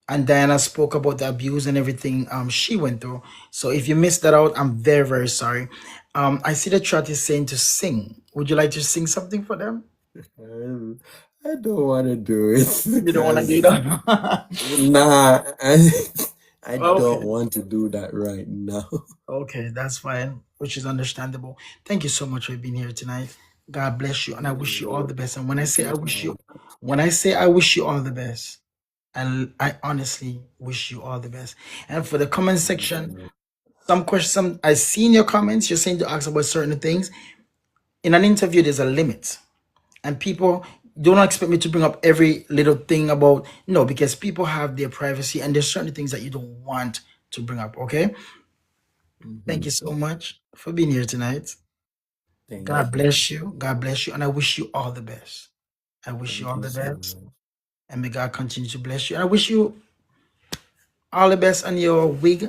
and Diana spoke about the abuse and everything she went through. So if you missed that out, I'm very, very sorry. I see the chat is saying to sing. Would you like to sing something for them? Um, I don't want to do it You don't want to do because that? nah, I don't Okay. want to do that right now. Okay, that's fine, which is understandable. Thank you so much for being here tonight. God bless you, and I wish you all the best. And Thank you so when I say I wish you all the best, and I honestly wish you all the best. And for the comment section, much. some questions, I see in your comments, you're saying to ask about certain things. In an interview, there's a limit, and people don't expect me to bring up every little thing about no, because people have their privacy, and there's certain things that you don't want to bring up. Okay, thank Mhm. you so much for being here tonight. God Thank you. bless you. God bless you, and I wish you all the best. I wish you Thank all you the so best, much. and may God continue to bless you. And I wish you all the best on your wig.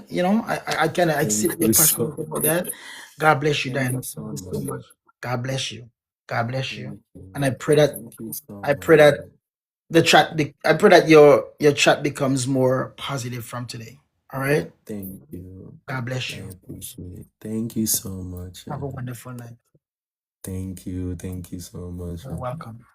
I kind of I see Thank that you're you so passionate about that. God bless you, Thank Diana. you Thank so you so much. much. God bless you. God bless you. Thank And I you. pray that Thank you so I pray that much. I pray that your chat becomes more positive from today. All right. Thank you. God bless I you. appreciate it. Thank you so much. Have a wonderful night. Thank you. Thank you so much. You're welcome.